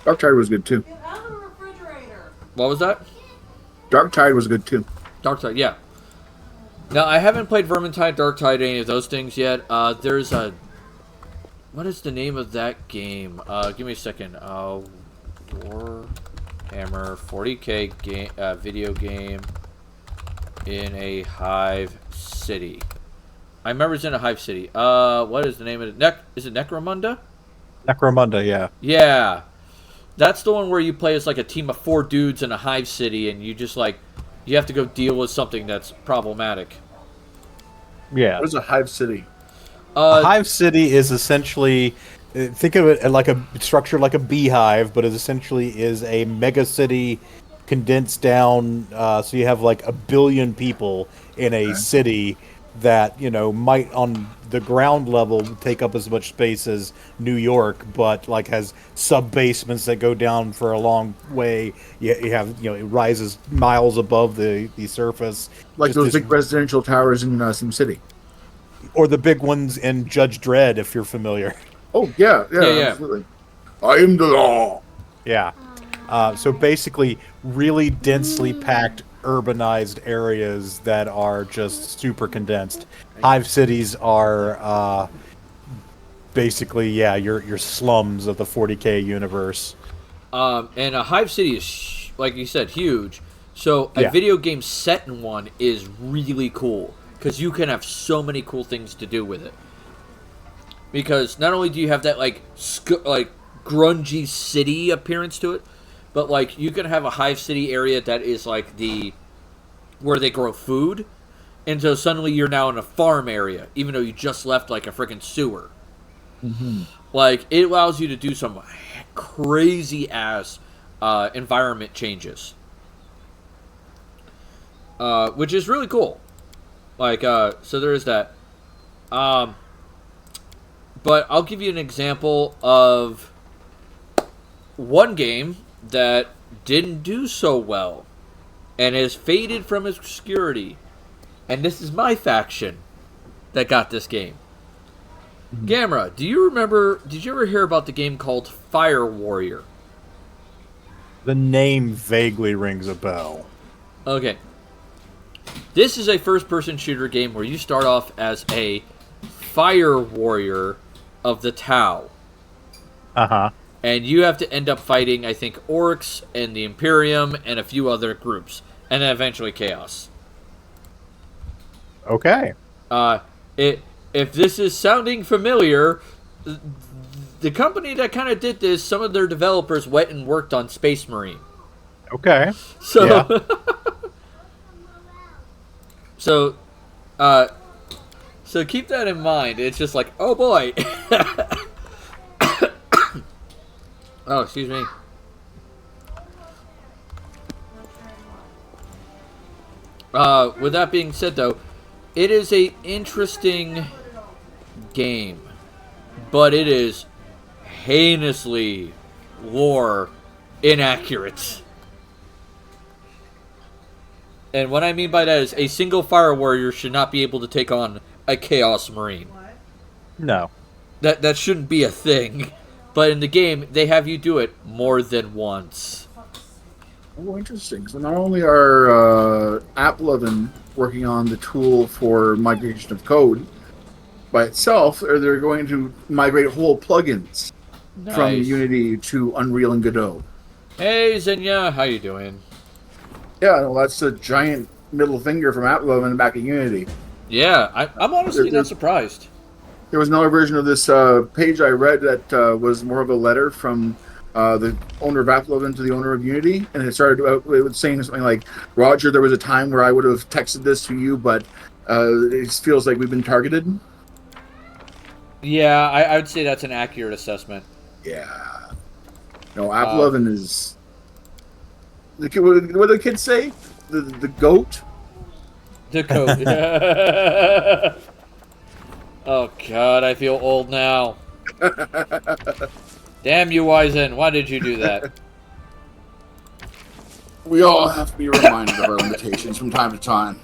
Darktide was good too. What was that? Darktide was good too. Darktide, yeah. Now, I haven't played Vermintide, Darktide, any of those things yet. There's a... What is the name of that game? Give me a second. Warhammer 40k game, video game in a hive city. I remember it's in a hive city. What is the name of it? Is it Necromunda? Necromunda, yeah. Yeah. That's the one where you play as like a team of 4 dudes in a hive city, and you just like... You have to go deal with something that's problematic. Yeah. What is a hive city? A hive city is essentially... Think of it like a structure like a beehive, but it essentially is a mega city condensed down. So you have like 1 billion people in a city that, you know, might on the ground level take up as much space as New York, but like has sub basements that go down for a long way. You have, you know, it rises miles above the surface. Like Just those this- big residential towers in Sim City. or the big ones in Judge Dredd, if you're familiar. Oh, yeah, Yeah. absolutely. I am the law. Yeah. So basically, really densely packed, urbanized areas that are just super condensed. Hive cities are basically, yeah, your slums of the 40k universe. And a hive city is, like you said, huge. So a Yeah. video game set in one is really cool, because you can have so many cool things to do with it. Because not only do you have that like grungy city appearance to it, but like you can have a hive city area that is like where they grow food, and so suddenly you're now in a farm area, even though you just left like a freaking sewer. Mm-hmm. Like it allows you to do some crazy ass environment changes, which is really cool. Like so there is that. But I'll give you an example of one game that didn't do so well and has faded from obscurity. And this is my faction that got this game. Gamera, did you ever hear about the game called Fire Warrior? The name vaguely rings a bell. Okay. This is a first-person shooter game where you start off as a fire warrior of the Tau. Uh-huh. And you have to end up fighting, I think, orcs and the Imperium and a few other groups. And then eventually Chaos. Okay. If this is sounding familiar, the company that kind of did this, some of their developers went and worked on Space Marine. Okay. So, Yeah. so keep that in mind. It's just like, oh boy. Oh, excuse me. With that being said, though, it is a interesting game, but it is heinously lore inaccurate. And what I mean by that is a single fire warrior should not be able to take on a Chaos Marine. No. That shouldn't be a thing. But in the game, they have you do it more than once. Oh, interesting. So not only are AppLovin working on the tool for migration of code by itself, or they're going to migrate whole plugins from Unity to Unreal and Godot. Hey, Xenia, how you doing? Yeah, well, that's a giant middle finger from AppLovin back at Unity. Yeah, I'm honestly not surprised. There was another version of this page I read that was more of a letter from the owner of AppLovin to the owner of Unity, and it started it was saying something like, "Roger, there was a time where I would have texted this to you, but it feels like we've been targeted." Yeah, I would say that's an accurate assessment. Yeah. No, AppLovin is... What do the kids say? The goat? The goat. Oh, God, I feel old now. Damn you, Wizen. Why did you do that? We all have to be reminded of our limitations from time to time.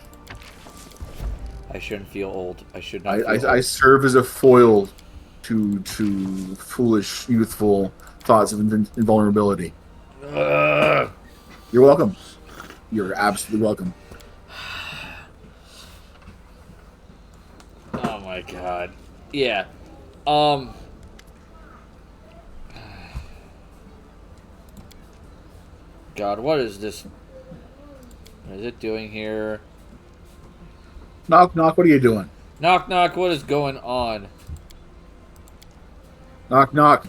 I shouldn't feel old. I should not feel old. I serve as a foil to foolish, youthful thoughts of invulnerability. Ugh. You're welcome. You're absolutely welcome. Oh my God. Yeah. God, what is this? What is it doing here? Knock, knock, what are you doing? Knock, knock, what is going on? Knock, knock.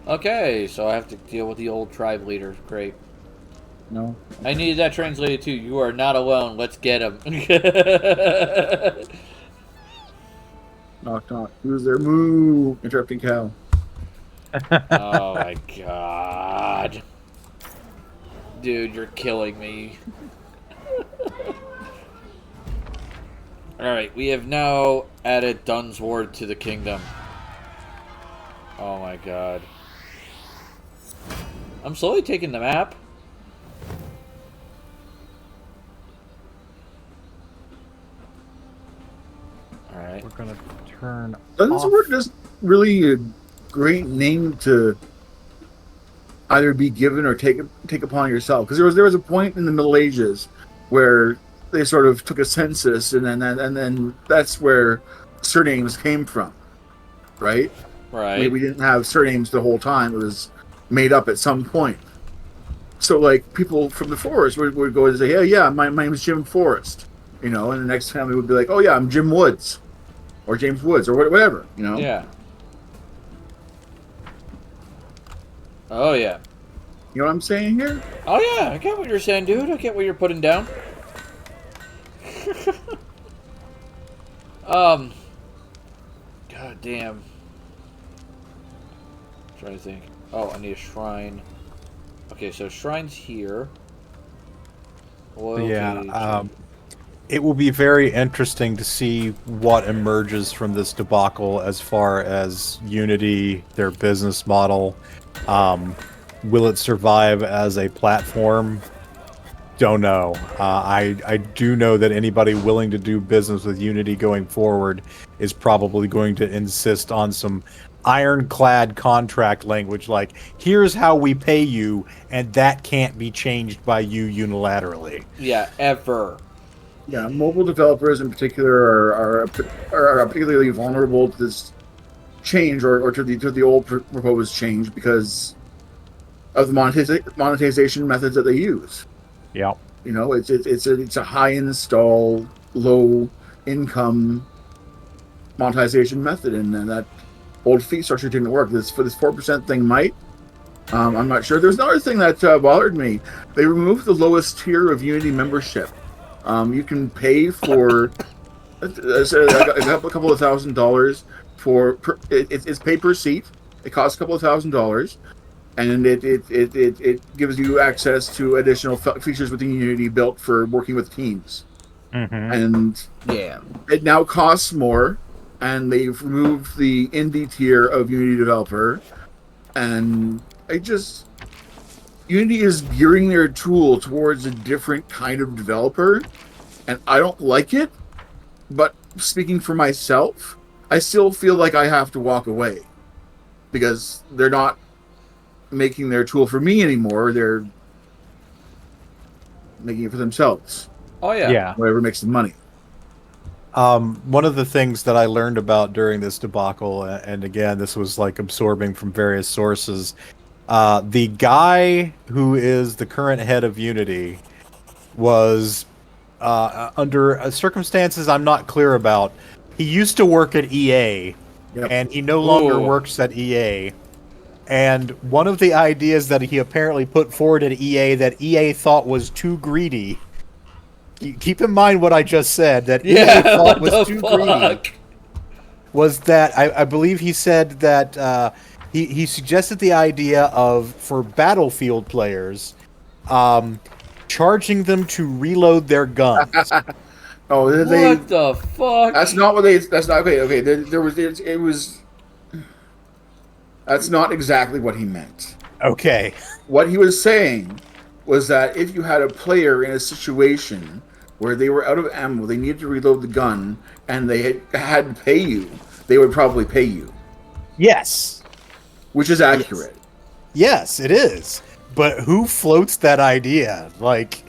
Okay, so I have to deal with the old tribe leader. Great. No. I needed that translated too. You are not alone. Let's get him. Knock, knock. Who's there? Moo. Interrupting cow. Oh my God. Dude, you're killing me. Alright, we have now added Dunsward to the kingdom. Oh my God. I'm slowly taking the map. Alright. We're gonna turn. Dunsword isn't really a great name to either be given or take upon yourself, because there was a point in the Middle Ages where they sort of took a census, and then that's where surnames came from, right? Right. We didn't have surnames the whole time; it was made up at some point. So, like, people from the forest would go and say, "Hey, yeah, my name is Jim Forrest," you know, and the next family would be like, "Oh yeah, I'm Jim Woods," or James Woods, or whatever, you know. Yeah. Oh yeah. You know what I'm saying here? Oh yeah, I get what you're saying, dude. I get what you're putting down. God damn. I'm trying to think. Oh, I need a shrine. Okay, so shrine's here. Loyalty, Yeah, it will be very interesting to see what emerges from this debacle as far as Unity, their business model. Will it survive as a platform? Don't know. I do know that anybody willing to do business with Unity going forward is probably going to insist on some ironclad contract language, like, here's how we pay you, and that can't be changed by you unilaterally. Yeah, ever. Yeah, mobile developers in particular are particularly vulnerable to this change, or to the old proposed change, because of the monetization methods that they use. Yeah. You know, it's a high install, low income monetization method, and that old fee structure didn't work. This 4% thing might. I'm not sure. There's another thing that bothered me. They removed the lowest tier of Unity membership. You can pay for a couple of $1,000s for it's pay per seat. It costs a couple of $1,000, and it gives you access to additional features within Unity built for working with teams. And Yeah. it now costs more, and they've removed the indie tier of Unity Developer, and Unity is gearing their tool towards a different kind of developer, and I don't like it, but speaking for myself, I still feel like I have to walk away, because they're not making their tool for me anymore, they're making it for themselves. Oh, yeah. Yeah. Whatever makes them money. One of the things that I learned about during this debacle, and again, this was like absorbing from various sources, the guy who is the current head of Unity was, under circumstances I'm not clear about, he used to work at EA, and he no longer works at EA. And one of the ideas that he apparently put forward at EA that EA thought was too greedy. Keep in mind what I just said, that EA thought was too greedy. Was that, I believe he said that he suggested the idea of, for Battlefield players, charging them to reload their guns. Oh, What the fuck? That's not what they. That's not okay. Okay, there was. It was. That's not exactly what he meant. Okay. What he was saying was that if you had a player in a situation where they were out of ammo, they needed to reload the gun, and they had to pay you, they would probably pay you. Yes. Which is accurate. Yes, it is. But who floats that idea? Like,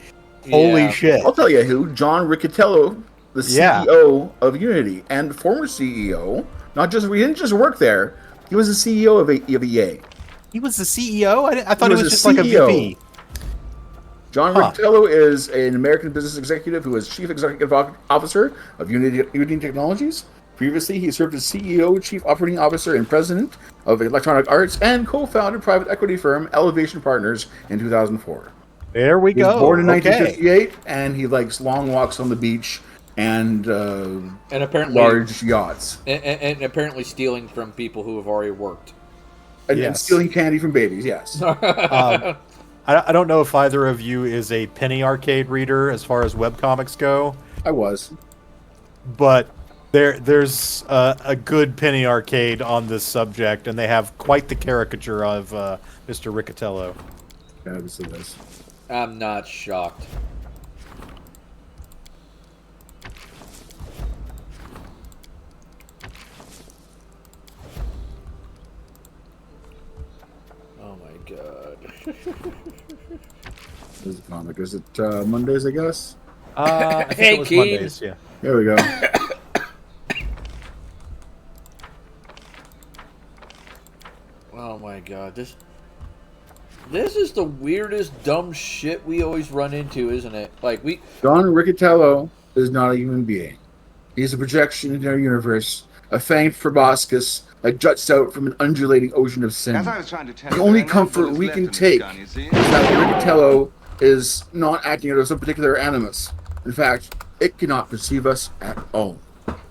holy shit. I'll tell you who. John Riccatello, the CEO of Unity, and former CEO. He didn't just work there. He was the CEO of EA. He was the CEO? I thought he was just like a VP. John Riccatello is an American business executive who is Chief Executive Officer of Unity Technologies. Previously, he served as CEO, Chief Operating Officer, and President of Electronic Arts, and co-founded private equity firm Elevation Partners in 2004. There we go. He was born in 1958, and he likes long walks on the beach and apparently large yachts. And apparently stealing from people who have already worked. And stealing candy from babies, yes. I don't know if either of you is a Penny Arcade reader as far as webcomics go. I was. But there's a good Penny Arcade on this subject, and they have quite the caricature of Mr. Riccatello. Yeah, this is. I'm not shocked. Oh my god. This is a comic. Is it Mondays, I guess? I think it was Mondays, yeah. There we go. Oh my god, this is the weirdest dumb shit we always run into, isn't it? Like Don Riccatello is not a human being. He's a projection in our universe, a fanged proboscis that juts out from an undulating ocean of sin. The only comfort we can take is that Riccatello is not acting out of some particular animus. In fact, it cannot perceive us at all.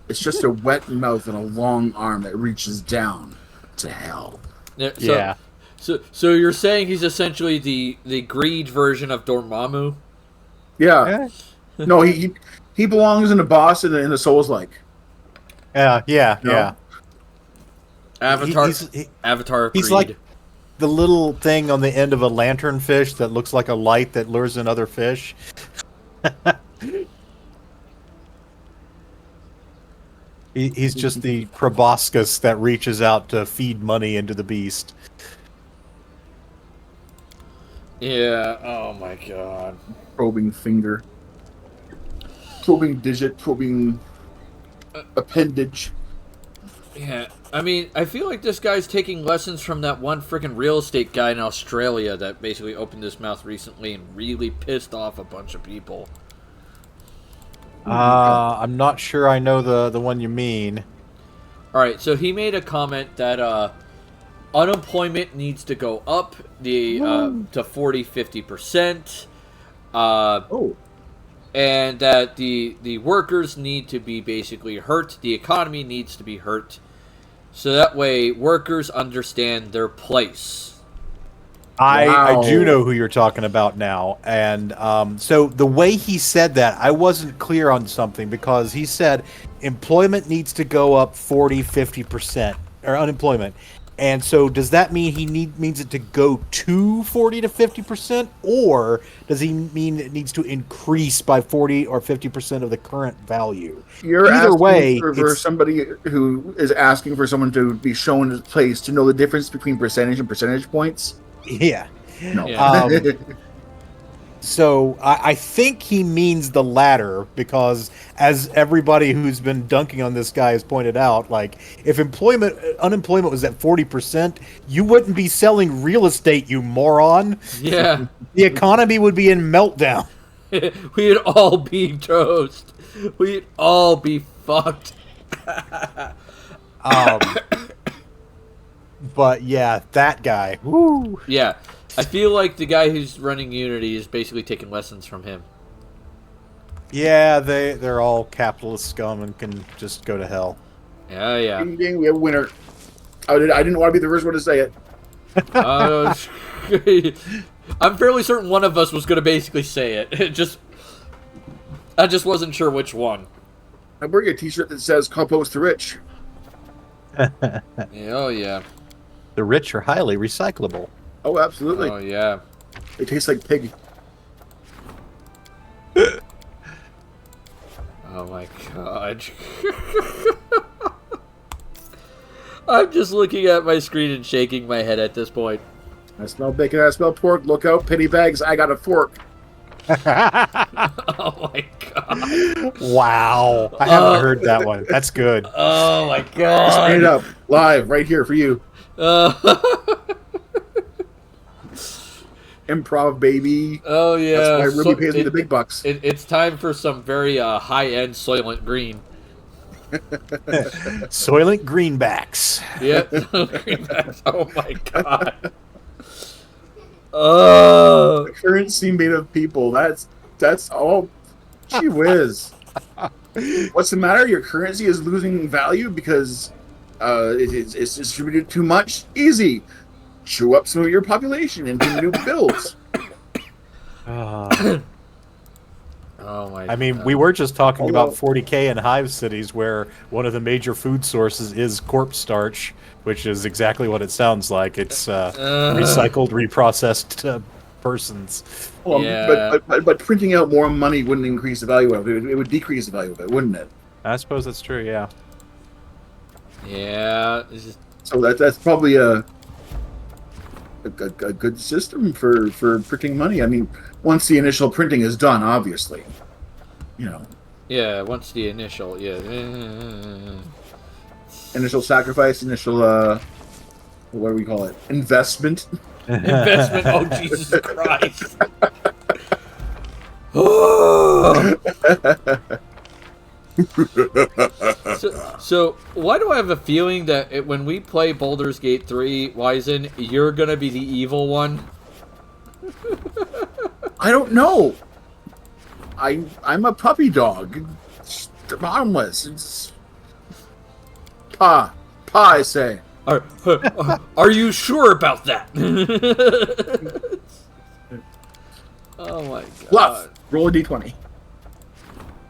It's just a wet mouth and a long arm that reaches down to hell. Yeah. So you're saying he's essentially the greed version of Dormammu? Yeah. No, he belongs in a boss in the Souls-like. Yeah. Avatar. Avatar. He's greed. like the little thing on the end of a lanternfish that looks like a light that lures in other fish. He's just the proboscis that reaches out to feed money into the beast. Yeah, oh my god. Probing finger. Probing digit, probing appendage. Yeah, I mean, I feel like this guy's taking lessons from that one freaking real estate guy in Australia that basically opened his mouth recently and really pissed off a bunch of people. I'm not sure I know the one you mean. Alright, so he made a comment that unemployment needs to go up to 40-50%. And that the workers need to be basically hurt. The economy needs to be hurt. So that way workers understand their place. I do Wow. know who you're talking about now. And so the way he said that, I wasn't clear on something because he said employment needs to go up 40, 50%, or unemployment. And so does that mean means it to go to 40 to 50%, or does he mean it needs to increase by 40 or 50% of the current value? You're Either asking way, for it's somebody who is asking for someone to be shown his place to know the difference between percentage and percentage points. yeah. No. Yeah. So I think he means the latter because, as everybody who's been dunking on this guy has pointed out, like if unemployment was at 40%, you wouldn't be selling real estate, you moron. Yeah. The economy would be in meltdown. We'd all be toast. We'd all be fucked. But yeah, that guy. Woo. Yeah. I feel like the guy who's running Unity is basically taking lessons from him. Yeah, they're all capitalist scum and can just go to hell. Yeah, yeah. Ding, ding, we have a winner. I didn't want to be the first one to say it. I'm fairly certain one of us was going to basically say it. I just wasn't sure which one. I'm wearing a T-shirt that says "Compost the Rich." Yeah, oh yeah. The rich are highly recyclable. Oh, absolutely. Oh yeah. It tastes like pig. Oh my god. I'm just looking at my screen and shaking my head at this point. I smell bacon. I smell pork. Look out, penny bags. I got a fork. Oh my god. Wow. I haven't heard that one. That's good. Oh my Straight god. up, live, right here for you. Improv, baby. Oh yeah. That's why Ruby pays me the big bucks. It's time for some very high-end Soylent Green. Soylent Greenbacks. Yep. Greenbacks. Oh my god. Oh. Currency made of people. That's all. Gee whiz. What's the matter? Your currency is losing value because it's distributed too much. Easy. Chew up some of your population into new bills. Oh my. I mean, we were just talking about 40K in hive cities where one of the major food sources is corpse starch, which is exactly what it sounds like. It's recycled, reprocessed persons. Well, Yeah. but printing out more money wouldn't increase the value of it. It would decrease the value of it, wouldn't it? I suppose that's true, yeah. Yeah. It's just, So that's probably a good system for printing money. I mean, once the initial printing is done, obviously, you know, yeah. Once the initial, yeah. initial sacrifice, initial what do we call it? Investment. Investment. Oh Jesus Christ. So why do I have a feeling that when we play Baldur's Gate 3, Wizen, you're gonna be the evil one? I don't know. I'm a puppy dog. It's harmless. It's pa, I say. Are you sure about that? Oh my god. Bluff. Roll a d20.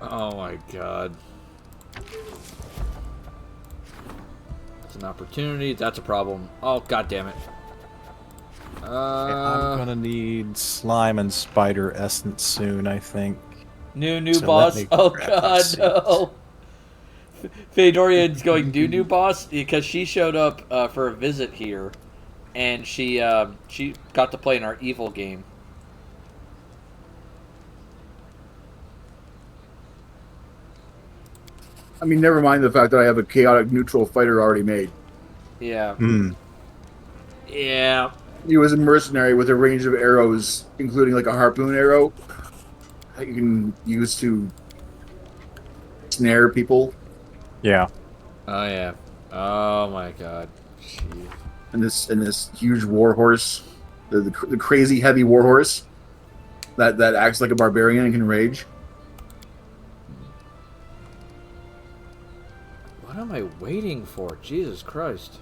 Oh my god. It's an opportunity. That's a problem. Oh god damn it. I'm gonna need slime and spider essence soon, I think. New So boss. let me Oh grab god these no. Fedorian's going new boss because she showed up for a visit here, and she got to play in our evil game. I mean, never mind the fact that I have a chaotic neutral fighter already made. Yeah. Hmm. Yeah. He was a mercenary with a range of arrows, including like a harpoon arrow that you can use to snare people. Yeah. Oh yeah. Oh my god. Jeez. And this huge war horse, the crazy heavy war horse that acts like a barbarian and can rage. What am I waiting for? Jesus Christ.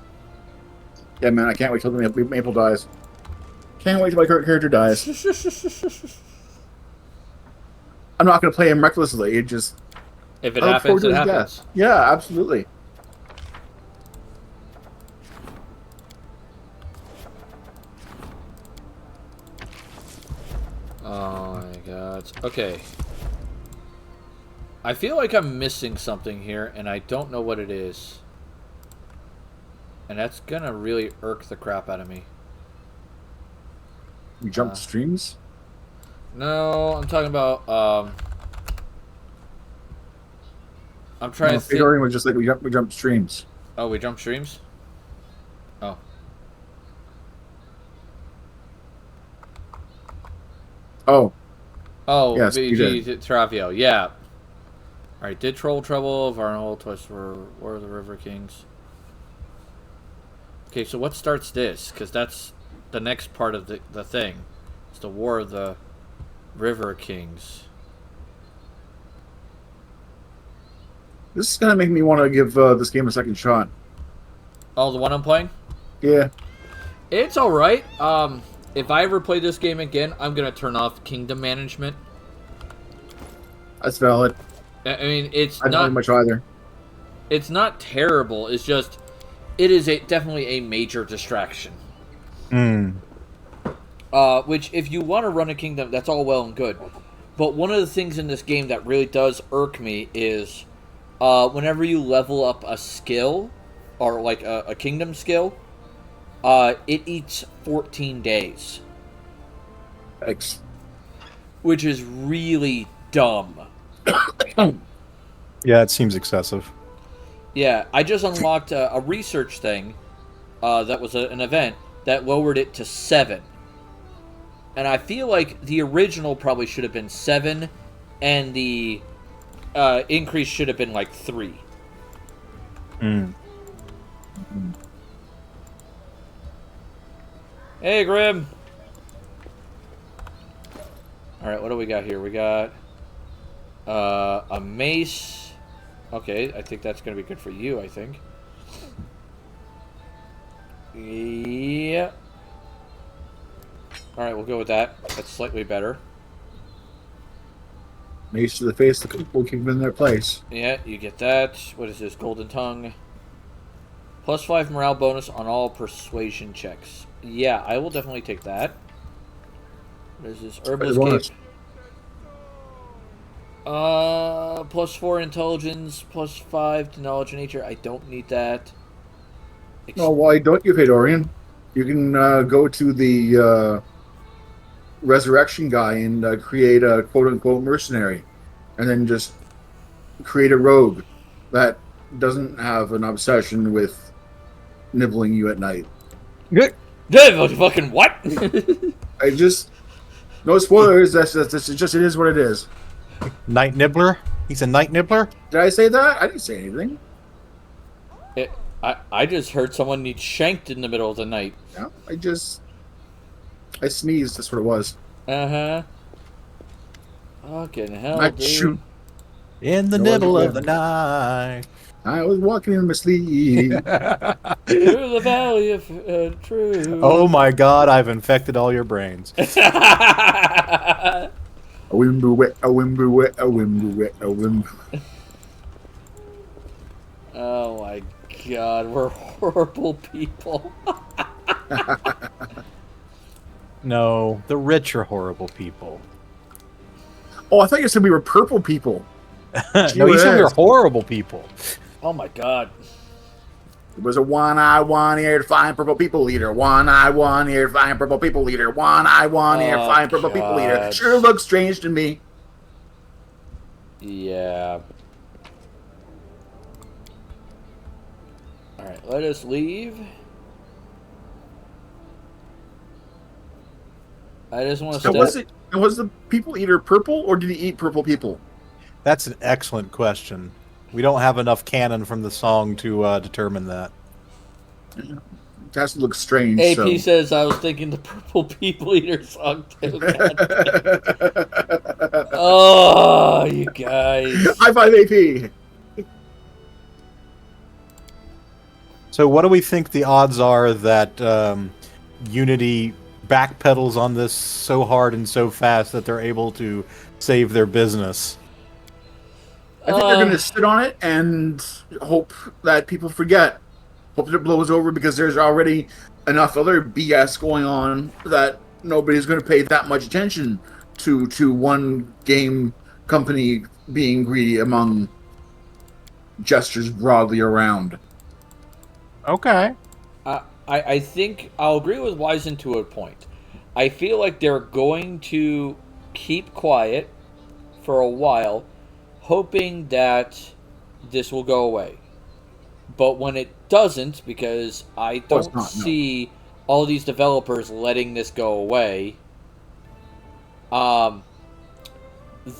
Yeah, man, I can't wait till the maple dies. Can't wait till my current character dies. I'm not going to play him recklessly. It just... If it I look forward happens, to it his happens. death. Yeah, absolutely. Oh my god. Okay. I feel like I'm missing something here, and I don't know what it is. And that's gonna really irk the crap out of me. You jumped streams? No, I'm talking about, I'm trying to think. Fedorian was just like, we jumped streams. Oh, we jump streams? Oh. Oh. Oh, Yes, you VG Travio, yeah. Alright, did Troll Trouble, Varnhold, twice for War of the River Kings. Okay, so what starts this? Because that's the next part of the thing. It's the War of the River Kings. This is going to make me want to give this game a second shot. Oh, the one I'm playing? Yeah. It's alright. If I ever play this game again, I'm going to turn off Kingdom Management. That's valid. I mean, it's I don't like much either. It's not terrible. It's just, it is definitely a major distraction. Which, if you want to run a kingdom, that's all well and good. But one of the things in this game that really does irk me is, whenever you level up a skill, or like a kingdom skill, it eats 14 days. Thanks. Which is really dumb. Yeah, it seems excessive. Yeah, I just unlocked a research thing that was an event that lowered it to 7. And I feel like the original probably should have been 7, and the increase should have been like 3. Hey, Grim! Alright, what do we got here? We got a mace. Okay, I think that's going to be good for you, I think. Yeah. Alright, we'll go with that. That's slightly better. Mace to the face, we'll keep them in their place. Yeah, you get that. What is this? Golden Tongue. +5 morale bonus on all persuasion checks. Yeah, I will definitely take that. What is this? Herbalist Cape. +4 intelligence, +5 to knowledge and nature. I don't need that. No, why don't you, Fedorian? You can go to the resurrection guy and create a quote-unquote mercenary. And then just create a rogue that doesn't have an obsession with nibbling you at night. Good. Fucking what? I just... No spoilers, that's just, it is what it is. Night Nibbler? He's a Night Nibbler? Did I say that? I didn't say anything. I just heard someone need shanked in the middle of the night. Yeah, I sneezed, that's what it was. Uh-huh. Fucking hell, Not dude. shoot. In the nibble of the night. I was walking in my sleep. Through the valley of truth. Oh my god, I've infected all your brains. A wimble wet, a wimble wet, a wimble wet, a wimble. Oh my god, we're horrible people. No, the rich are horrible people. Oh, I thought you said we were purple people. No, you said they're horrible people. Oh my god. It was a one-eyed, one-eared, flying purple people leader. One-eyed, one-eared, flying purple people leader. One-eyed, one-eared, flying purple people leader. Sure looks strange to me. Yeah. Alright, let us leave. I just want to step... Was the people eater purple, or did he eat purple people? That's an excellent question. We don't have enough canon from the song to determine that. That looks strange. AP says I was thinking the Purple People Eater song too. Oh, you guys. High five, AP. So what do we think the odds are that Unity backpedals on this so hard and so fast that they're able to save their business? I think they're going to sit on it and hope that people forget. Hope that it blows over because there's already enough other BS going on that nobody's going to pay that much attention to one game company being greedy among gestures broadly around. Okay. I think I'll agree with Wizen to a point. I feel like they're going to keep quiet for a while, hoping that this will go away. But when it doesn't, because I don't see all these developers letting this go away,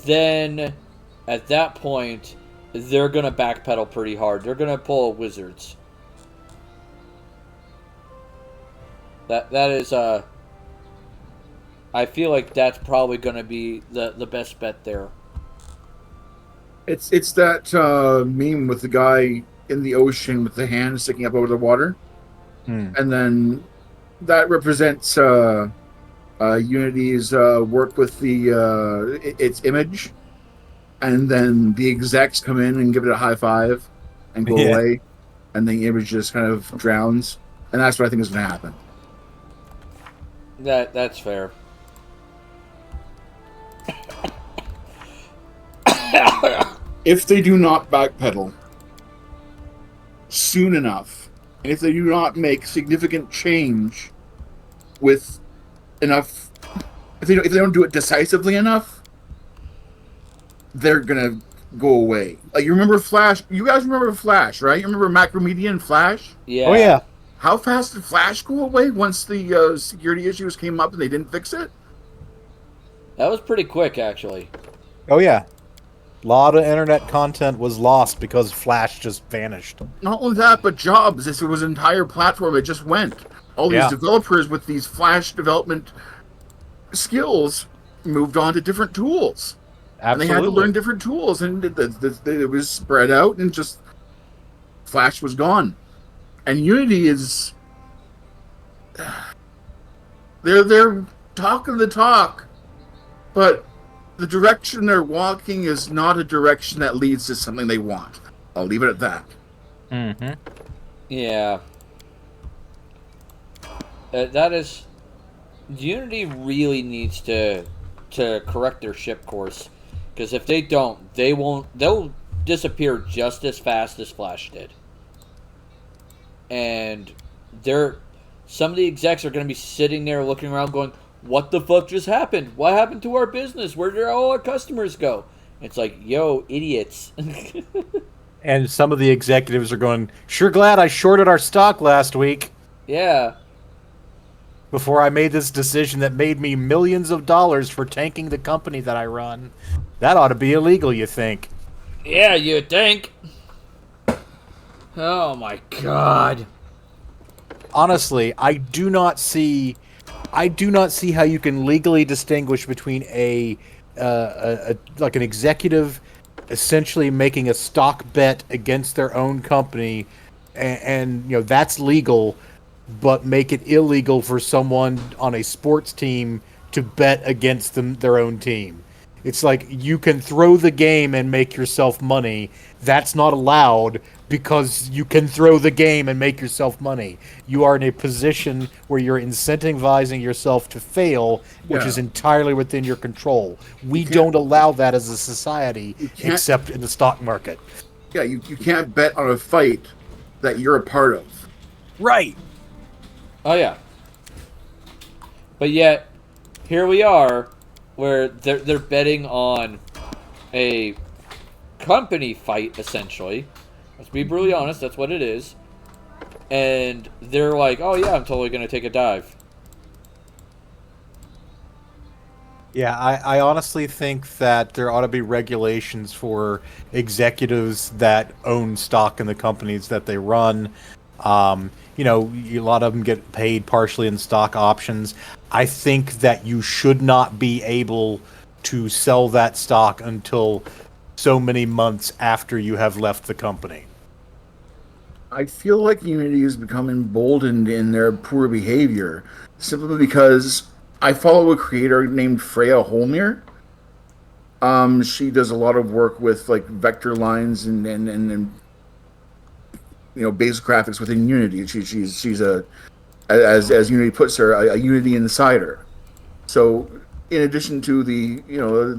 then at that point, they're going to backpedal pretty hard. They're going to pull a Wizards. That is, I feel like that's probably going to be the best bet there. It's that meme with the guy in the ocean with the hand sticking up over the water. And then that represents Unity's work with its image. And then the execs come in and give it a high five and go away. And the image just kind of drowns. And that's what I think is going to happen. That's fair. If they do not backpedal soon enough, and if they do not make significant change with enough, if they don't do it decisively enough, they're gonna go away. Like, you remember Flash? You guys remember Flash, right? You remember Macromedia and Flash? Yeah. Oh yeah. How fast did Flash go away once the security issues came up and they didn't fix it? That was pretty quick, actually. Oh yeah. A lot of internet content was lost because Flash just vanished. Not only that, but jobs. This was an entire platform that just went. All these developers with these Flash development skills moved on to different tools. Absolutely. And they had to learn different tools, and it was spread out, and just Flash was gone. And Unity is they're talking the talk, but the direction they're walking is not a direction that leads to something they want. I'll leave it at that. Mm-hmm. Yeah. That is... Unity really needs to correct their ship course. Because if they don't, they'll disappear just as fast as Flash did. And some of the execs are going to be sitting there looking around going, what the fuck just happened? What happened to our business? Where did all our customers go? It's like, yo, idiots. And some of the executives are going, sure glad I shorted our stock last week. Yeah. Before I made this decision that made me millions of dollars for tanking the company that I run. That ought to be illegal, you think? Yeah, you think. Oh my god. Honestly, I do not see how you can legally distinguish between like an executive essentially making a stock bet against their own company, and you know that's legal, but make it illegal for someone on a sports team to bet against their own team. It's like you can throw the game and make yourself money. That's not allowed because you can throw the game and make yourself money. You are in a position where you're incentivizing yourself to fail, which is entirely within your control. We don't allow that as a society, except in the stock market. Yeah, you can't bet on a fight that you're a part of. Right. Oh, yeah. But yet, here we are, where they're betting on a company fight, essentially. Let's be brutally honest, that's what it is. And they're like, oh yeah, I'm totally going to take a dive. Yeah, I honestly think that there ought to be regulations for executives that own stock in the companies that they run. You know, a lot of them get paid partially in stock options. I think that you should not be able to sell that stock until so many months after you have left the company. I feel like Unity has become emboldened in their poor behavior simply because I follow a creator named Freya Holmir. She does a lot of work with like vector lines and basic graphics within Unity. She's a, as Unity puts her, a Unity insider. So in addition to the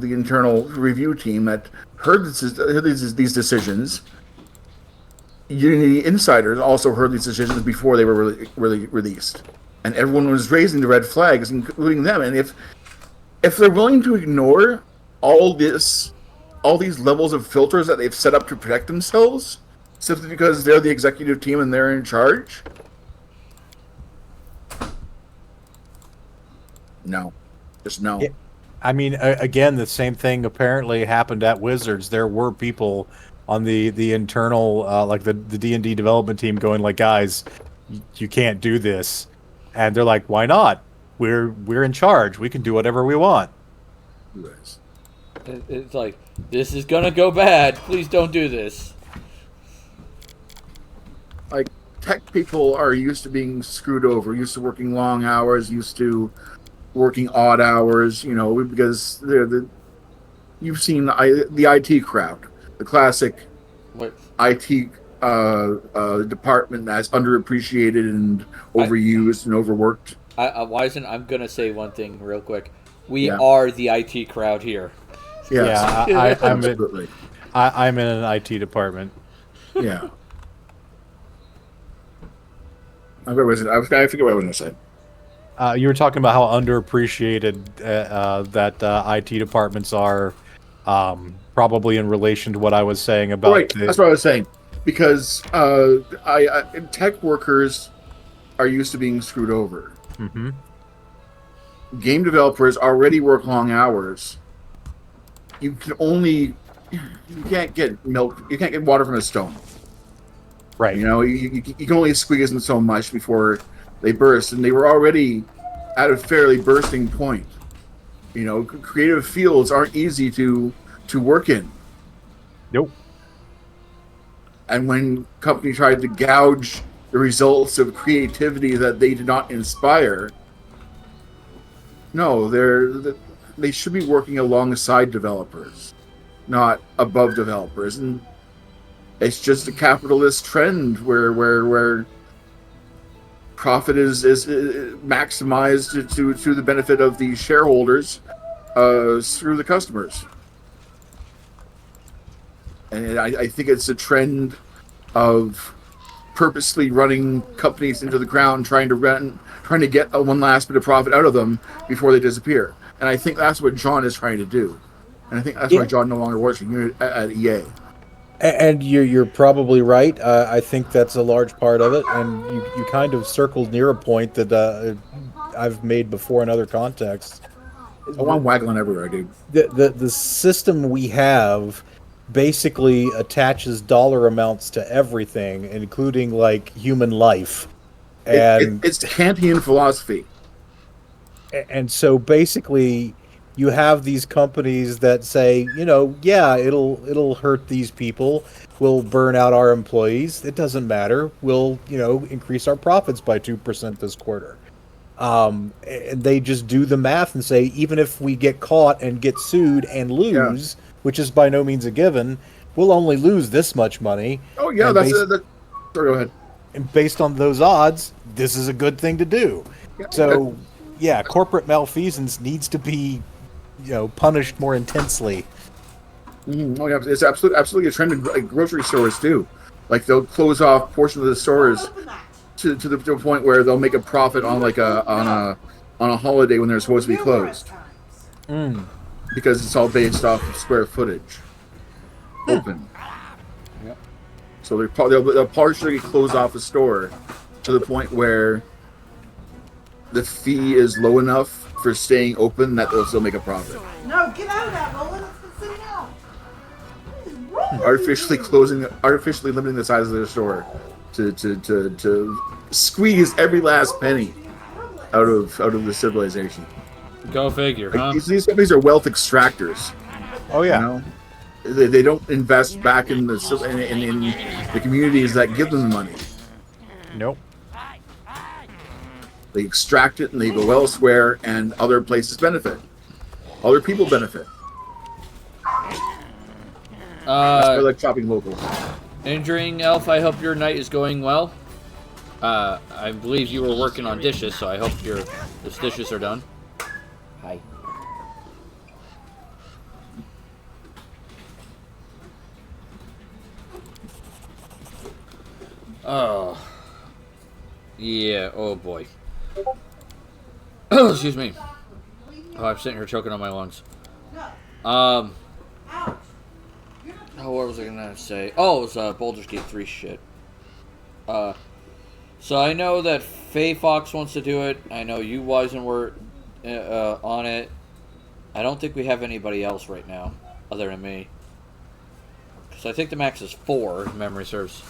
internal review team that heard these decisions, Unity insiders also heard these decisions before they were really released, and everyone was raising the red flags, including them. And if they're willing to ignore all these levels of filters that they've set up to protect themselves, simply because they're the executive team and they're in charge, no, just no. Yeah. I mean, again, the same thing apparently happened at Wizards. There were people on the internal, like the D&D development team, going like, "Guys, you can't do this," and they're like, "Why not? We're in charge. We can do whatever we want." It's like, this is gonna go bad. Please don't do this. Like, tech people are used to being screwed over, used to working long hours, used to working odd hours, because you've seen the IT crowd, the classic IT department that's underappreciated and overused and overworked. Wisen, I'm gonna say one thing real quick. We Yeah. are the IT crowd here. Yes. Yeah, Absolutely. I'm in an IT department. Yeah. I forget what I was going to say. You were talking about how underappreciated that IT departments are, probably in relation to what I was saying about. Right, that's what I was saying. Because tech workers are used to being screwed over. Mm-hmm. Game developers already work long hours. You can't get milk. You can't get water from a stone. Right. You can only squeeze them so much before they burst, and they were already at a fairly bursting point. Creative fields aren't easy to work in. Nope. And when companies tried to gouge the results of creativity that they did not inspire, no, they should be working alongside developers, not above developers. And it's just a capitalist trend where profit is maximized to the benefit of the shareholders through the customers. And I think it's a trend of purposely running companies into the ground, trying to get one last bit of profit out of them before they disappear. And I think that's what John is trying to do. And I think that's why John no longer works at EA. And you're probably right. I think that's a large part of it. And you kind of circled near a point that I've made before in other contexts. Oh, I'm waggling everywhere, dude. The system we have basically attaches dollar amounts to everything, including like human life. And it's Kantian philosophy. And so basically you have these companies that say, yeah, it'll hurt these people. We'll burn out our employees. It doesn't matter. We'll, increase our profits by 2% this quarter. And they just do the math and say, even if we get caught and get sued and lose, which is by no means a given, we'll only lose this much money. Oh yeah, sorry, go ahead. And based on those odds, this is a good thing to do. So, yeah, corporate malfeasance needs to be, punished more intensely. Mm-hmm. Oh yeah, it's absolutely a trend in grocery stores too. Like they'll close off portions of the stores to the point where they'll make a profit on on a holiday when they're supposed to be closed. Because it's all based off of square footage. Open. Yep. So they'll partially close off a store to the point where the fee is low enough for staying open that they'll still make a profit. No, get out of that, Roland. It's been sitting out. Artificially limiting the size of their store to squeeze every last penny out of the civilization. Go figure, huh? These companies are wealth extractors. Oh yeah. They don't invest back in the communities that give them the money. Nope. They extract it and they go elsewhere, and other places benefit. Other people benefit. That's why I like shopping local. Injuring Elf, I hope your night is going well. I believe you were working on dishes, so I hope those dishes are done. Hi. Oh. Yeah, oh boy. Excuse me. Oh, I'm sitting here choking on my lungs. Oh, what was I gonna say? Oh, it was Baldur's Gate 3 shit. So I know that Faye Fox wants to do it. I know you, Wisen, were on it. I don't think we have anybody else right now, other than me. Because I think the max is 4, if memory serves.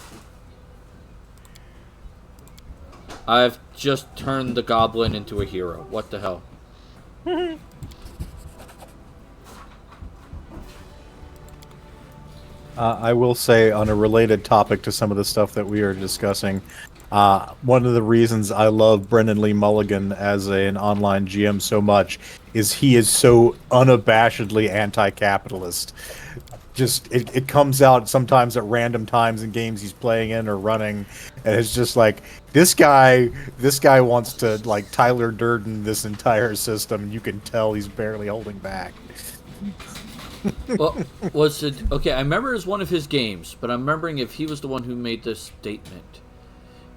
I've just turned the goblin into a hero. What the hell? I will say, on a related topic to some of the stuff that we are discussing, one of the reasons I love Brendan Lee Mulligan as an online GM so much is he is so unabashedly anti-capitalist. Just it comes out sometimes at random times in games he's playing in or running, and it's just like this guy wants to like Tyler Durden this entire system. You can tell he's barely holding back. Well, was it okay? I remember it was one of his games, but I'm remembering if he was the one who made this statement.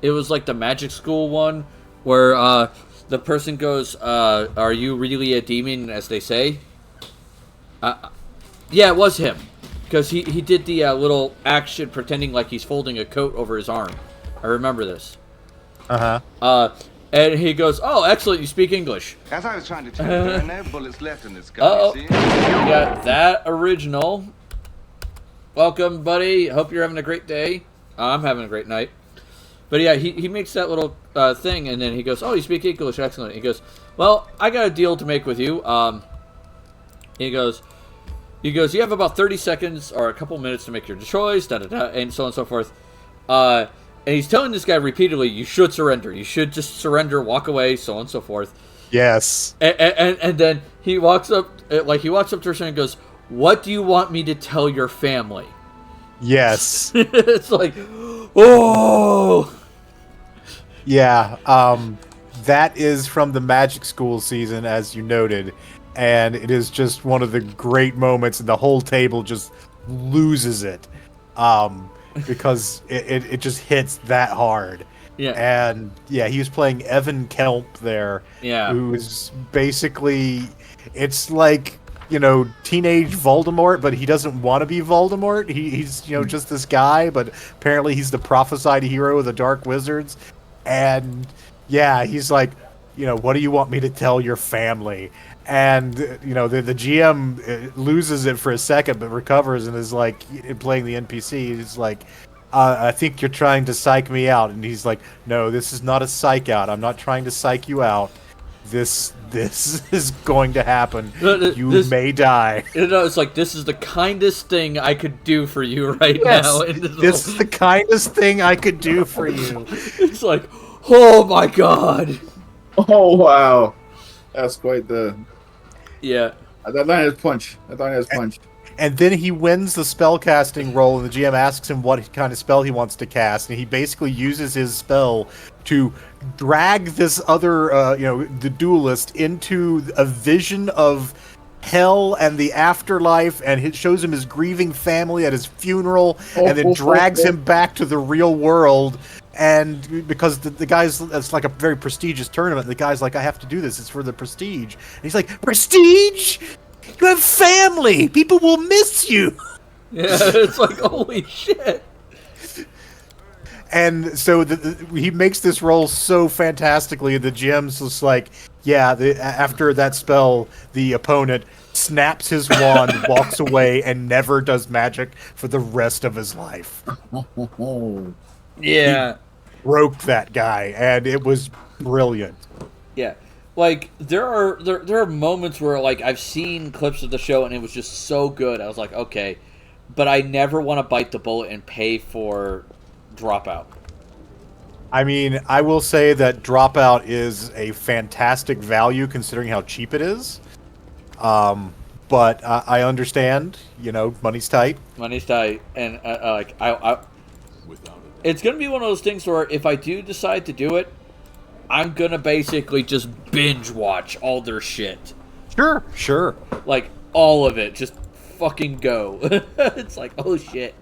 It was like the Magic School one, where the person goes, "Are you really a demon, as they say?" Yeah, it was him, because he did the little action pretending like he's folding a coat over his arm. I remember this. And he goes, "Oh, excellent! You speak English." As I was trying to tell you, there are no bullets left in this gun. You see? We got that original. Welcome, buddy. Hope you're having a great day. I'm having a great night. But yeah, he makes that little thing, and then he goes, "Oh, you speak English, excellent." He goes, "Well, I got a deal to make with you." He goes, "You have about 30 seconds or a couple minutes to make your choice, da da da," and so on and so forth. And he's telling this guy repeatedly, "You should surrender. You should just surrender, walk away, so on and so forth." Yes. And then he walks up to her and goes, "What do you want me to tell your family?" Yes. It's like, oh. Yeah. That is from the Magic School season, as you noted, and it is just one of the great moments, and the whole table just loses it. Because it just hits that hard. Yeah. And yeah, he was playing Evan Kelp there. Yeah. Who is basically, it's like, teenage Voldemort, but he doesn't want to be Voldemort. He's just this guy, but apparently he's the prophesied hero of the Dark Wizards. And yeah, he's like, what do you want me to tell your family? And the GM loses it for a second, but recovers and is like playing the NPC. He's like, "I think you're trying to psych me out," and he's like, "No, this is not a psych out. I'm not trying to psych you out. This is going to happen. You may die." It's like, this is the kindest thing I could do for you right now. This is the kindest thing I could do for you. It's like, oh my god. Oh wow, that's quite the. Yeah. That line has punch. And then he wins the spellcasting roll, and the GM asks him what kind of spell he wants to cast, and he basically uses his spell to drag this other, the duelist, into a vision of hell and the afterlife, and it shows him his grieving family at his funeral, and then drags him back to the real world. And because the guy's, it's like a very prestigious tournament, the guy's like, "I have to do this, it's for the prestige." And he's like, "Prestige? You have family! People will miss you!" Yeah, it's like, holy shit. And so he makes this roll so fantastically, the GM's just like, yeah, after that spell, the opponent snaps his wand, walks away, and never does magic for the rest of his life. Yeah. He broke that guy, and it was brilliant. Yeah. Like, there are moments where, like, I've seen clips of the show, and it was just so good. I was like, okay. But I never want to bite the bullet and pay for Dropout. I mean, I will say that Dropout is a fantastic value considering how cheap it is. But I understand, money's tight. Money's tight, and it's gonna be one of those things where if I do decide to do it, I'm gonna basically just binge watch all their shit. Sure. Like all of it, just fucking go. It's like, oh shit.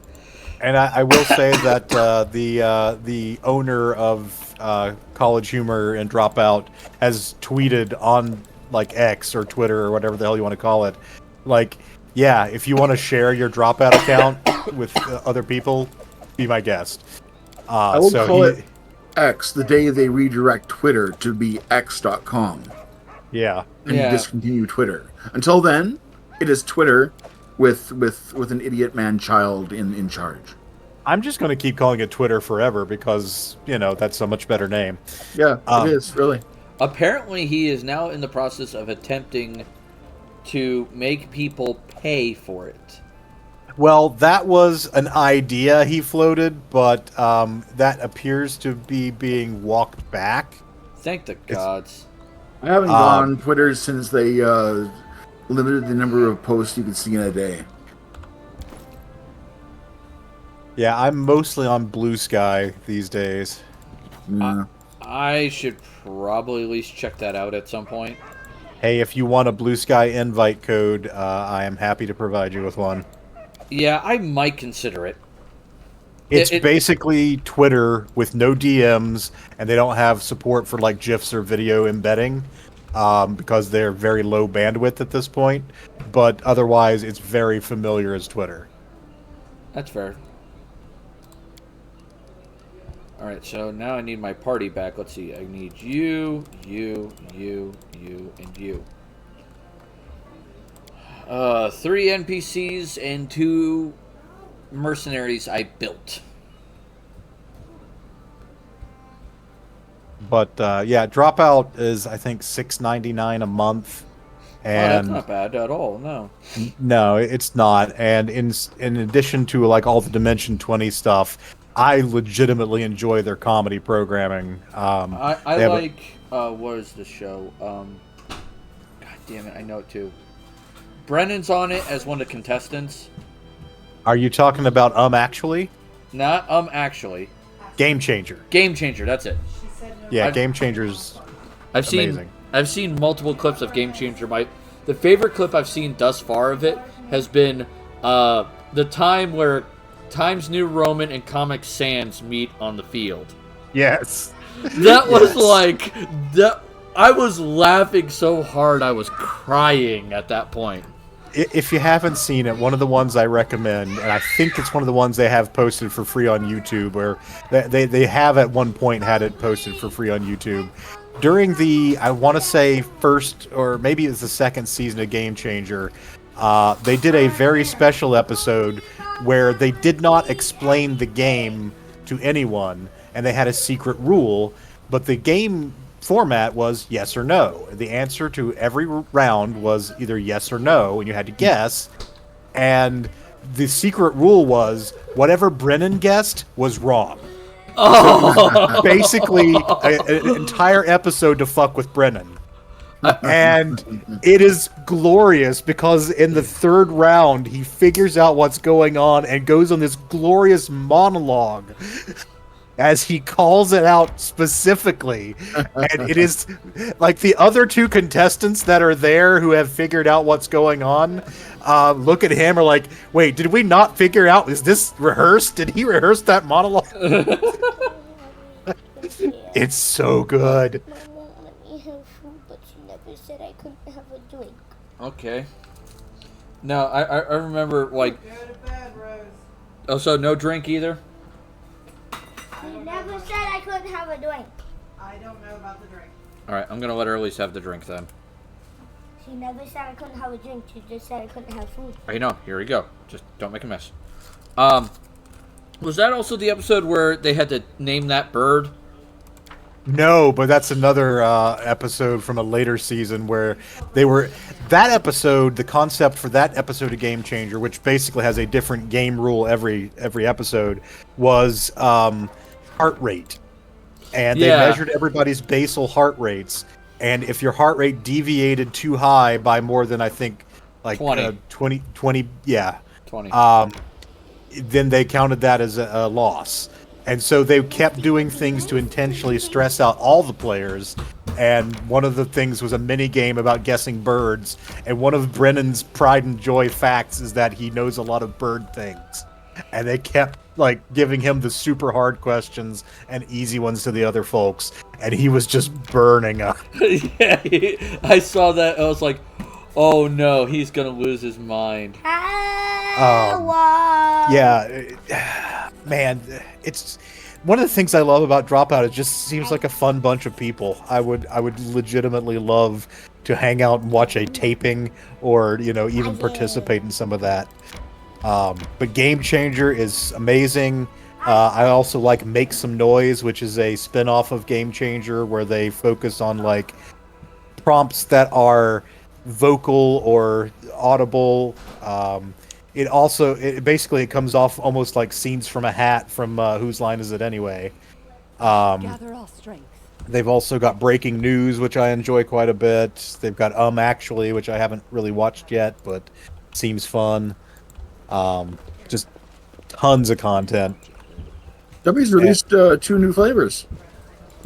And I will say that the owner of College Humor and Dropout has tweeted on like X or Twitter or whatever the hell you want to call it. Like, yeah, if you want to share your Dropout account with other people, be my guest. I will call it X the day they redirect Twitter to be x.com. Yeah. And discontinue Twitter. Until then, it is Twitter with an idiot man-child in charge. I'm just going to keep calling it Twitter forever because, that's a much better name. Yeah, it is, really. Apparently, he is now in the process of attempting to make people pay for it. Well, that was an idea he floated, but that appears to be being walked back. Thank the gods. I haven't gone on Twitter since they limited the number of posts you could see in a day. Yeah, I'm mostly on Blue Sky these days. Yeah. I should probably at least check that out at some point. Hey, if you want a Blue Sky invite code, I am happy to provide you with one. Yeah, I might consider it. It's basically Twitter with no DMs, and they don't have support for like GIFs or video embedding because they're very low bandwidth at this point. But otherwise, it's very familiar as Twitter. That's fair. Alright, so now I need my party back. Let's see. I need you, and you. 3 NPCs and 2 mercenaries I built. But yeah, Dropout is I think $6.99 a month, and that's not bad at all. No. No, it's not. And in addition to like all the Dimension 20 stuff, I legitimately enjoy their comedy programming. I like what is the show? God damn it, I know it too. Brennan's on it as one of the contestants. Are you talking about Actually? Not Actually. Game Changer. Game Changer, that's it. Yeah, Game Changer's amazing. I've seen multiple clips of Game Changer. The favorite clip I've seen thus far of it has been the time where Times New Roman and Comic Sans meet on the field. Yes. That was like that. I was laughing so hard I was crying at that point. If you haven't seen it, one of the ones I recommend, and I think it's one of the ones they have posted for free on YouTube, where they have at one point had it posted for free on YouTube. During the, I want to say, first, or maybe it was the second season of Game Changer, they did a very special episode where they did not explain the game to anyone, and they had a secret rule, but the game format was yes or no. The answer to every round was either yes or no, and you had to guess. And the secret rule was whatever Brennan guessed was wrong. Oh. So it was basically an entire episode to fuck with Brennan. And it is glorious because in the third round, he figures out what's going on and goes on this glorious monologue as he calls it out specifically. And it is like the other 2 contestants that are there who have figured out what's going on look at him are like, wait, did we not figure out, is this rehearsed? Did he rehearse that monologue? It's so good. Mom won't let me have food, but she never said I couldn't have a drink. Okay. No, I remember like. Go to bed, Rose. Oh, so no drink either? She never said I couldn't have a drink. I don't know about the drink. Alright, I'm gonna let her at least have the drink then. She never said I couldn't have a drink. She just said I couldn't have food. I know, here we go. Just don't make a mess. Was that also the episode where they had to name that bird? No, but that's another episode from a later season where they were... That episode, the concept for that episode of Game Changer, which basically has a different game rule every episode, was heart rate. and they measured everybody's basal heart rates. And if your heart rate deviated too high by more than, I think, like 20, yeah. 20. Then they counted that as a loss. And so they kept doing things to intentionally stress out all the players. And one of the things was a mini game about guessing birds. And one of Brennan's pride and joy facts is that he knows a lot of bird things. And they kept like giving him the super hard questions and easy ones to the other folks. And he was just burning up. Yeah, I saw that. I was like, oh no, he's going to lose his mind. Yeah, man, it's one of the things I love about Dropout. It just seems like a fun bunch of people. I would legitimately love to hang out and watch a taping, or even participate in some of that. But Game Changer is amazing. I also like Make Some Noise, which is a spin-off of Game Changer, where they focus on like prompts that are vocal or audible. It basically comes off almost like scenes from a hat from Whose Line Is It Anyway? Gather all strength. They've also got Breaking News, which I enjoy quite a bit. They've got Actually, which I haven't really watched yet, but seems fun. Just tons of content. W's released 2 new flavors.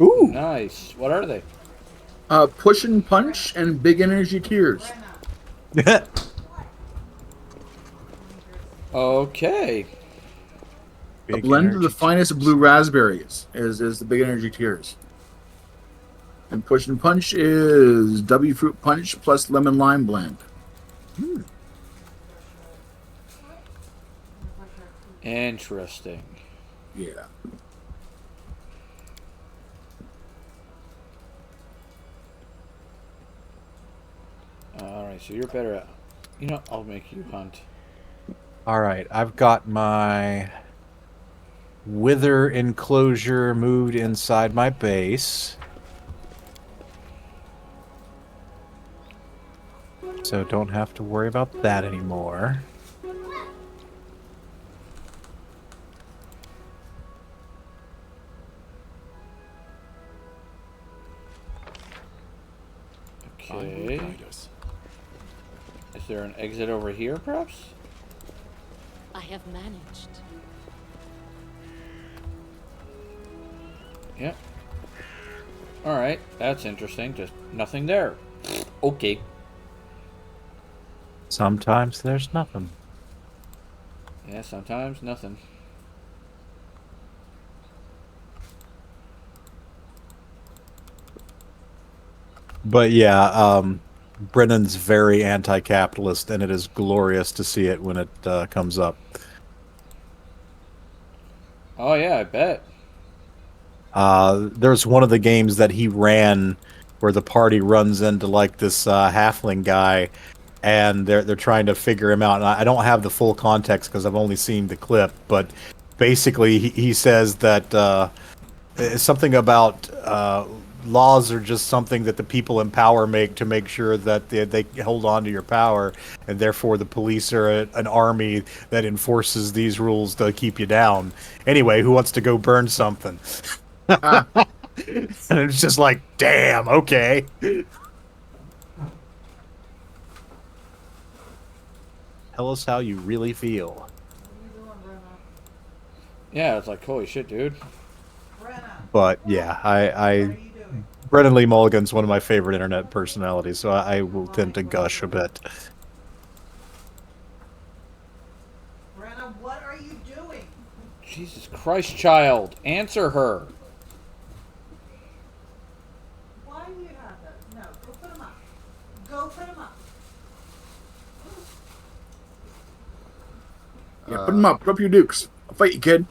Ooh, nice. What are they? Push and Punch and Big Energy Tears. Okay. A blend of the finest blue raspberries is the Big Energy Tears. And Push and Punch is W Fruit Punch plus Lemon Lime blend. Interesting. Yeah. Alright, so you're better at... I'll make you hunt. Alright, I've got my Wither enclosure moved inside my base. So don't have to worry about that anymore. Okay. Is there an exit over here, perhaps? I have managed. Yep. Alright, that's interesting. Just nothing there. Okay. Sometimes there's nothing. Yeah, sometimes nothing. But yeah, Brennan's very anti-capitalist, and it is glorious to see it when it comes up. Oh yeah, I bet. There's one of the games that he ran where the party runs into like this halfling guy, and they're trying to figure him out. And I don't have the full context because I've only seen the clip, but basically he says that something about laws are just something that the people in power make to make sure that they hold on to your power, and therefore the police are an army that enforces these rules to keep you down. Anyway, who wants to go burn something? And it's just like, damn, okay. Tell us how you really feel. Yeah, it's like, holy shit, dude. But yeah, Brennan Lee Mulligan's one of my favorite internet personalities, so I will tend to gush a bit. Brenna, what are you doing? Jesus Christ, child. Answer her. Why do you have those? No, go put them up. Go put them up. Yeah, put them up. Put up your dukes. I'll fight you, kid.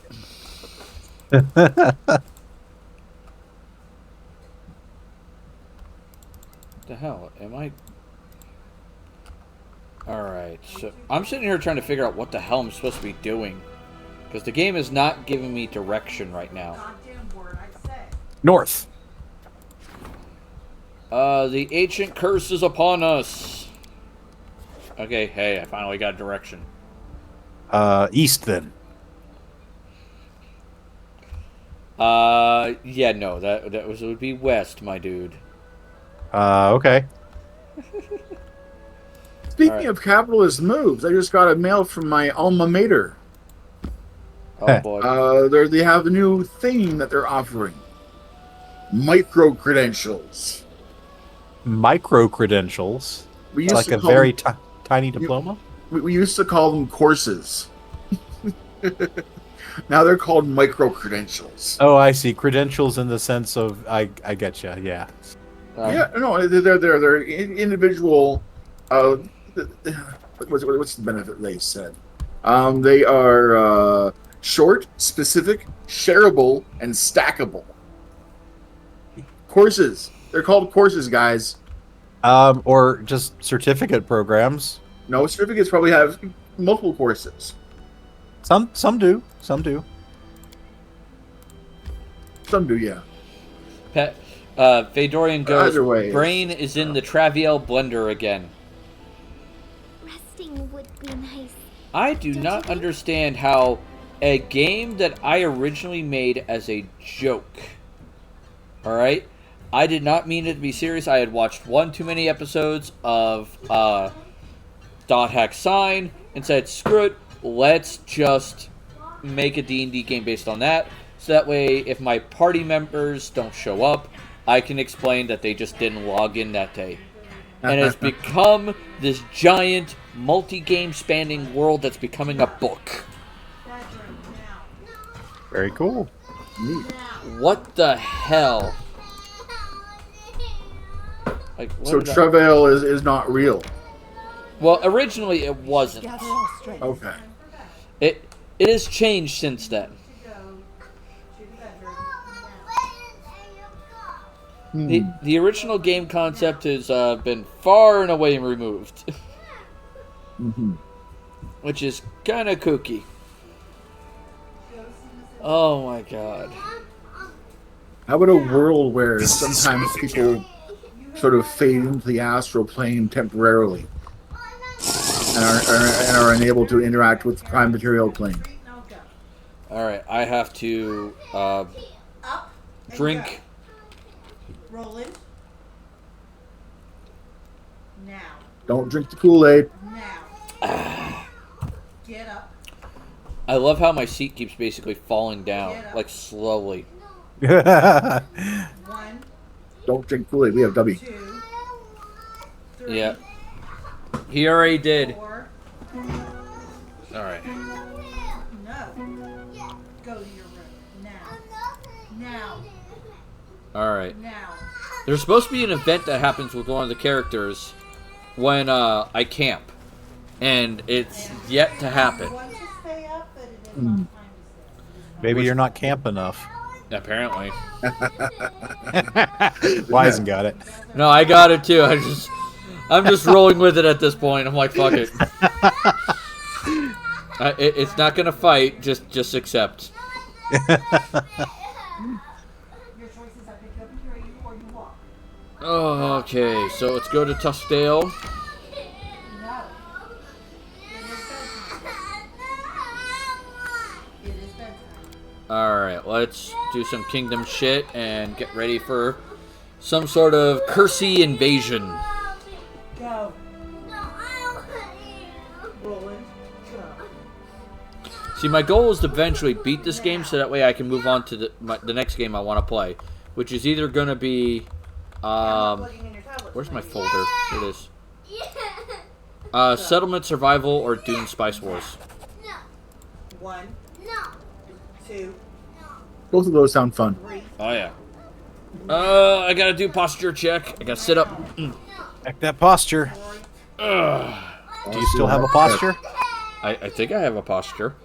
The hell am I? Alright, so I'm sitting here trying to figure out what the hell I'm supposed to be doing, because the game is not giving me direction right now. Goddamn word, I say. North. The ancient curse is upon us. Okay, hey, I finally got direction. East then. Yeah, no, that would be west, my dude. Okay. Speaking of capitalist moves, I just got a mail from my alma mater. Oh boy. They have a new thing that they're offering. Micro credentials. Micro credentials. We used Like to a call very them, tiny diploma. we used to call them courses. Now they're called micro credentials. Oh, I see. Credentials in the sense of I get you. Yeah. Yeah, no, they're individual. What's the benefit they said? They are short, specific, shareable, and stackable. Courses. They're called courses, guys. Or just certificate programs. No, certificates probably have multiple courses. Some do. Some do. Some do, yeah. Fedorian goes, Either way, brain is in the Traviel blender again. Resting would be nice. I do not understand how a game that I originally made as a joke, alright? I did not mean it to be serious. I had watched one too many episodes of Dot Hack Sign and said, screw it, let's just make a D&D game based on that. So that way, if my party members don't show up, I can explain that they just didn't log in that day. And it's become this giant, multi-game spanning world that's becoming a book. Very cool. What the hell? Like, So Travail is not real. Well, originally it wasn't. Gather all strength. Okay. It has changed since then. The original game concept has been far and away removed. Which is kind of kooky. Oh my god. How about a world where sometimes people sort of fade into the astral plane temporarily and are unable to interact with the prime material plane? Alright, I have to drink. Roland. Now. Don't drink the Kool-Aid. Now. Get up. I love how my seat keeps basically falling down, like slowly. One, Don't drink Kool-Aid. We have W. 2, 3, Yeah. He already did. 4. Alright. No. Go to your room. Now. Now. Alright. Now. There's supposed to be an event that happens with one of the characters when I camp. And it's yet to happen. Want to stay up, but it is not time to stay. Maybe you're not camp enough. Apparently. Wisen got it. No, I got it too. I'm just rolling with it at this point. I'm like, fuck it. It's not gonna fight. Just accept. Your choices are pick up and carry you or you walk. Oh, okay. So let's go to Tuskdale. No. It is bedtime. Alright, let's do some kingdom shit and get ready for some sort of cursey invasion. Go. Roland. Go. See, my goal is to eventually beat this game so that way I can move on to the next game I want to play. Which is either going to be... where's my folder? Here it is. Settlement Survival or Dune Spice Wars. 1, 2, Both of those sound fun. 3. Oh, yeah. I gotta do posture check. I gotta sit up. Check that posture. Do you still have a posture? I think I have a posture.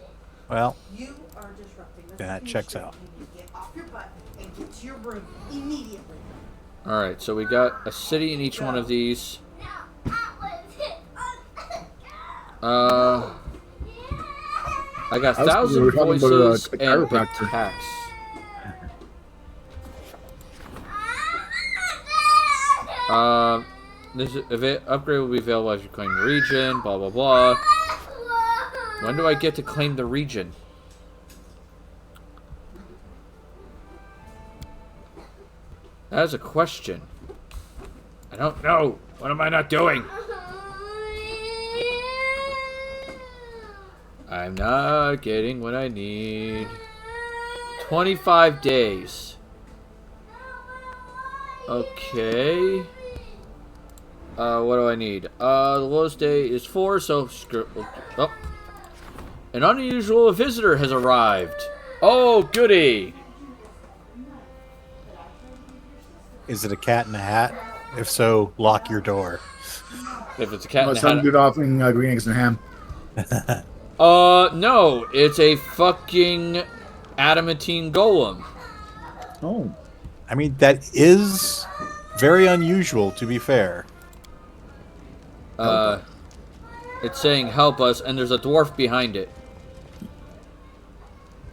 Well, You are disrupting the that fusion. checks out. You get off your butt and get to your room immediately. Alright, so we got a city in each one of these. I got I was- we 1,000 were talking about, voices a and chiropractor. attacks. This upgrade will be available as you claim the region, blah blah blah. When do I get to claim the region? That's a question. I don't know. What am I not doing? I'm not getting what I need. 25 days. Okay. What do I need? The lowest day is 4, so screw. Oh. An unusual visitor has arrived. Oh, goody. Is it a cat in a hat? If so, lock your door. If it's a cat in Unless a I'm hat. good offering green eggs and ham. No. It's a fucking adamantine golem. Oh. I mean, that is very unusual, to be fair. It's saying help us, and there's a dwarf behind it.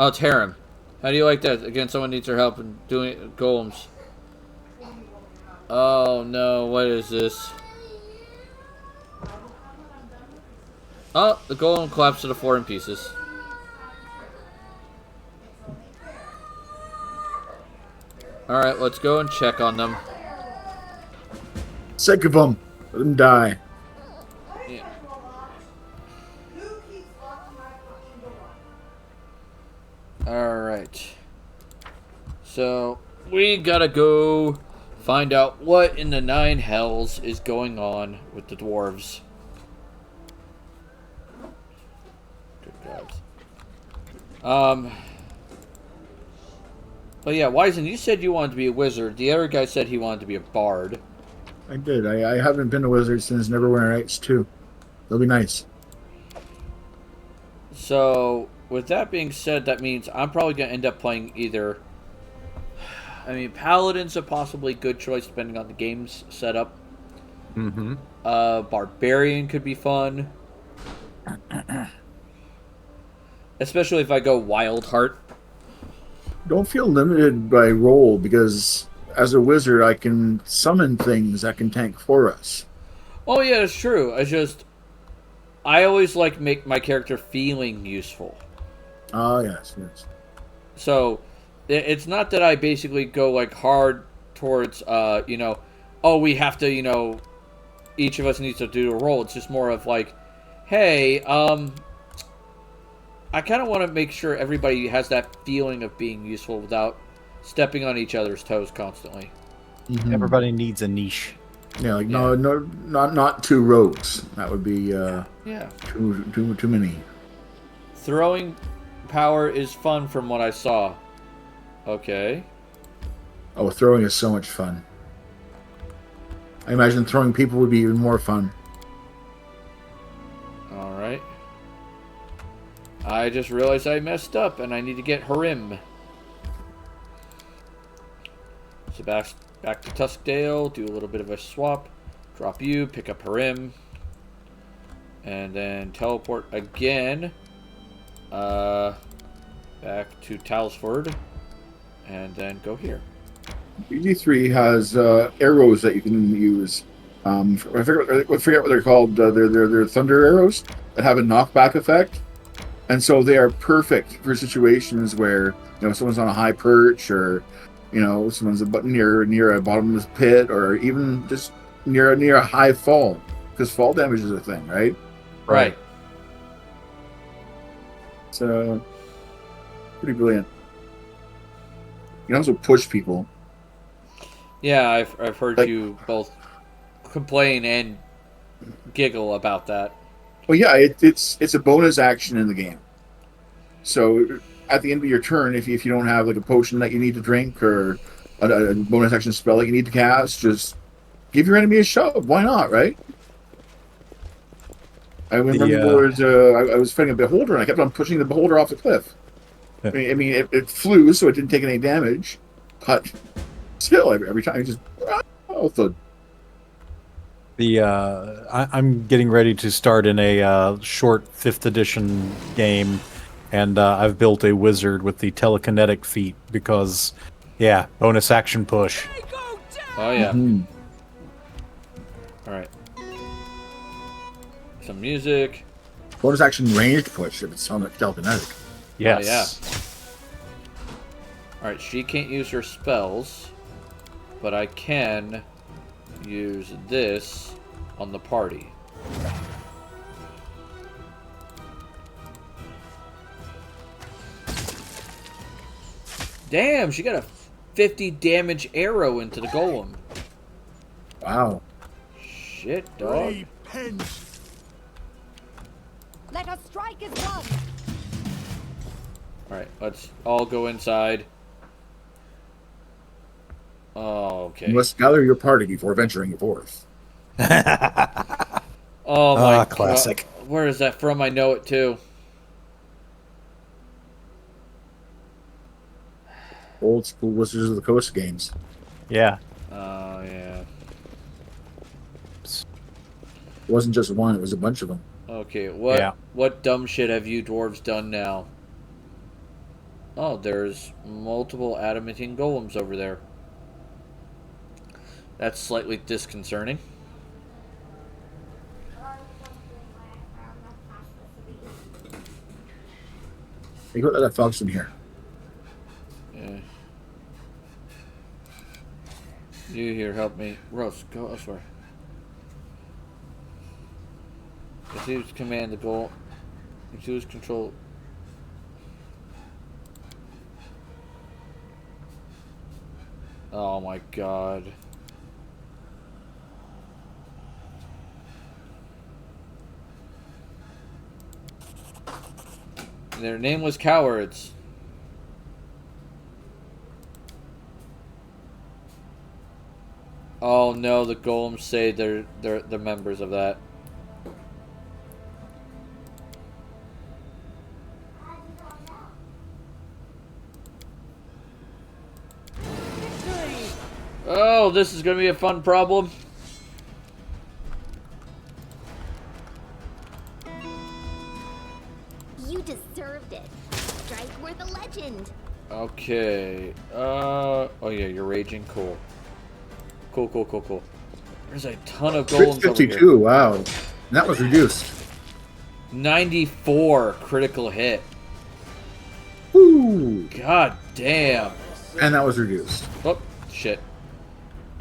Oh, it's harem. How do you like that? Again, someone needs our help in doing golems. Oh no, what is this? Oh, the golem collapsed to the floor in pieces. Alright, let's go and check on them. Sick of them. Let them die. Yeah. Alright. So, we gotta go find out what in the 9 hells is going on with the dwarves. Good gods. But yeah, Wizen, you said you wanted to be a wizard. The other guy said he wanted to be a bard. I did. I haven't been a wizard since Neverwinter Nights 2. That'll be nice. So, with that being said, that means I'm probably going to end up playing either... I mean, Paladin's a possibly good choice depending on the game's setup. Mm-hmm. Barbarian could be fun. Especially if I go Wild Heart. Don't feel limited by role, because as a wizard, I can summon things that can tank for us. Oh yeah, it's true. I always like make my character feeling useful. Ah, yes, yes. So, it's not that I basically go like hard towards, oh, we have to, each of us needs to do a role. It's just more of like, hey, I kind of want to make sure everybody has that feeling of being useful without stepping on each other's toes constantly. Mm-hmm. Everybody needs a niche. Yeah, like no, not 2 rogues. That would be too many. Throwing power is fun from what I saw. Okay. Oh, throwing is so much fun. I imagine throwing people would be even more fun. All right. I just realized I messed up and I need to get Harim. So back to Tuskdale, do a little bit of a swap, drop you, pick up Harim, and then teleport again back to Talsford, and then go here. BG3 has arrows that you can use. I forget what they're called. They're thunder arrows that have a knockback effect. And so they are perfect for situations where someone's on a high perch, or someone's near a bottomless pit, or even just near a high fall, because fall damage is a thing, right? Right. So pretty brilliant. You can also push people. Yeah, I've heard you both complain and giggle about that. Well, yeah, it's a bonus action in the game. So at the end of your turn, if you don't have like a potion that you need to drink, or a bonus action spell that you need to cast, just give your enemy a shove. Why not, right? I remember I was fighting a beholder, and I kept on pushing the beholder off the cliff. I mean, it flew, so it didn't take any damage, but still, every time, it just thud. I'm getting ready to start in a short 5th edition game, and I've built a wizard with the telekinetic feat because, bonus action push. Oh yeah. Mm-hmm. All right. Some music. Bonus action ranged push if it's on the telekinetic. Yes. Oh, yeah. All right, she can't use her spells. but I can use this on the party. Damn, she got a 50 damage arrow into the golem. Wow. Shit, dog. Let us strike as one. Alright, let's all go inside. Oh, okay. You must gather your party before venturing forth. Oh my classic. God. Where is that from? I know it too. Old school Wizards of the Coast games. Yeah. Oh, yeah. It wasn't just one, it was a bunch of them. Okay, what dumb shit have you dwarves done now? Oh, there's multiple adamantine golems over there. That's slightly disconcerting. You put that fox in here. Yeah. You here, help me. Russ, go elsewhere. Receives command the goal. Receives control. Oh my god. They're nameless cowards. Oh no, the golems say they're the members of that. Oh, this is gonna be a fun problem. You deserved it. Strike worth a legend. Okay. Oh yeah, you're raging. Cool. Cool. There's a ton of Crit golems over 52, here. wow. And that was reduced. 94 critical hit. Woo! God damn. And that was reduced. Oh, shit.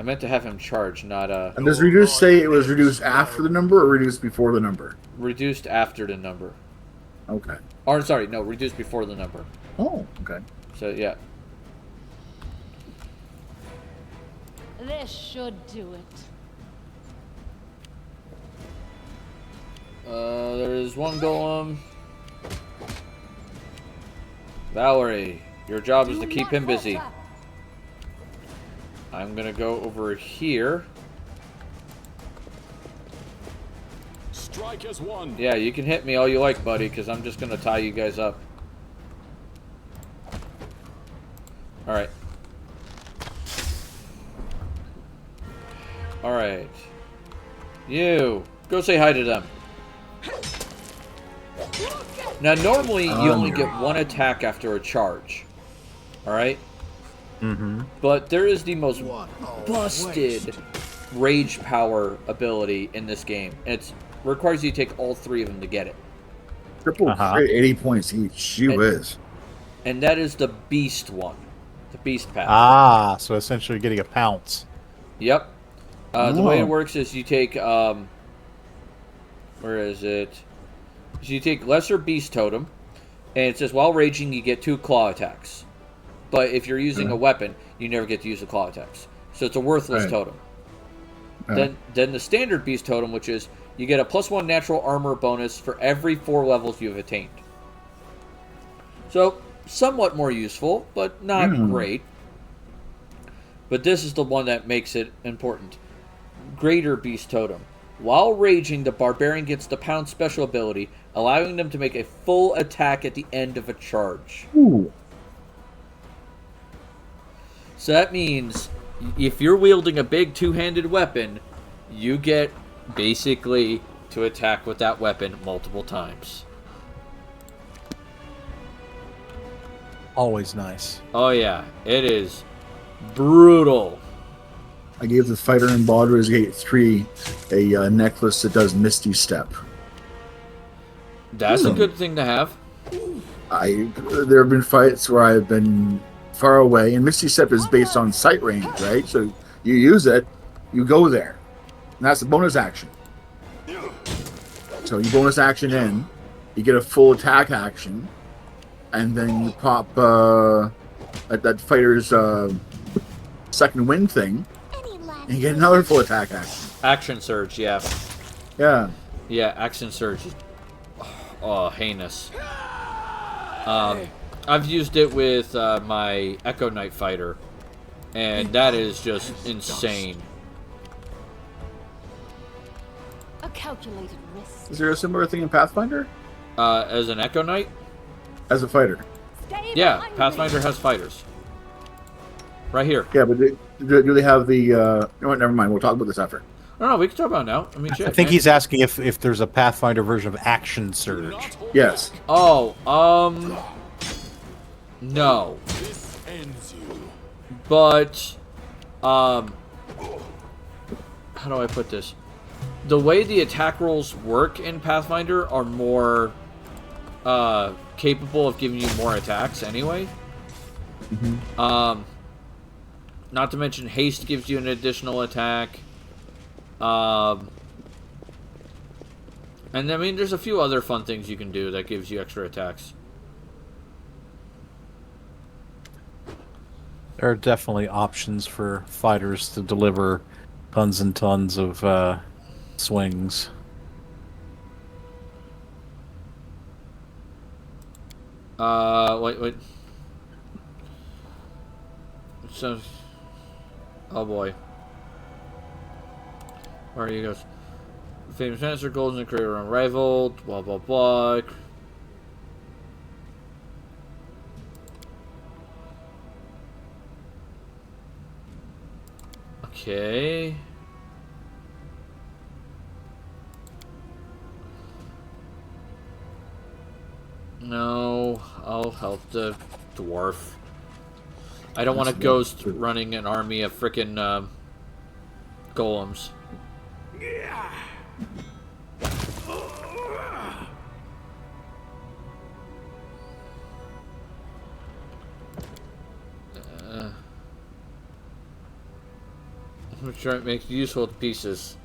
I meant to have him charge, not And does reduce say it was reduced after the number or reduced before the number? reduced after the number. Okay. Or sorry, no, reduced before the number. Oh, okay. So yeah. This should do it. There's one golem. Valerie, your job is to keep him busy. I'm gonna go over here. Strike as one. Yeah, you can hit me all you like, buddy, because I'm just gonna tie you guys up. Alright. Alright. You, go say hi to them. Now, normally, you only get one attack after a charge. Alright? Mm-hmm. But there is the most busted rage power ability in this game. It requires you to take all three of them to get it. Triple crit, 80 points each. She whiz. And that is the beast one. The beast path. Ah, so essentially getting a pounce. Yep. The way it works is you take, where is it? So you take lesser beast totem, and it says while raging you get 2 claw attacks. But if you're using a weapon, you never get to use the claw attacks. So it's a worthless totem. Then the standard beast totem, which is you get a +1 natural armor bonus for every 4 levels you've attained. So somewhat more useful, but not great. But this is the one that makes it important. Greater beast totem. While raging, the barbarian gets the pound special ability, allowing them to make a full attack at the end of a charge. Ooh. So that means if you're wielding a big two-handed weapon, you get basically to attack with that weapon multiple times. Always nice. Oh yeah, it is brutal. I gave the fighter in Baldur's Gate 3 a necklace that does Misty Step. That's a good thing to have. There have been fights where I've been far away, and Misty Step is based on sight range, right? So You use it, you go there. And that's the bonus action. So you bonus action in, you get a full attack action, and then you pop that fighter's second wind thing, and you get another full attack action. Action surge, yeah. Yeah. Yeah, action surge is heinous. I've used it with my Echo Knight fighter, and that is just insane. A calculated risk. Is there a similar thing in Pathfinder? As an Echo Knight? As a fighter. Yeah, Pathfinder has fighters. Right here. Yeah, but do they have the... you know what, never mind. We'll talk about this after. No, we can talk about it now. I mean, shit. I think he's asking if there's a Pathfinder version of Action Surge. Yes. Oh, no. But, how do I put this? The way the attack rolls work in Pathfinder are more capable of giving you more attacks anyway. Mm-hmm. Not to mention haste gives you an additional attack. And I mean, there's a few other fun things you can do that gives you extra attacks. There are definitely options for fighters to deliver tons and tons of swings. Wait. So, oh boy. Where are you guys? Famous answer, golden career unrivaled, blah blah blah. Okay. No, I'll help the dwarf. I don't want a ghost running an army of frickin' golems. I'm trying to make useful pieces.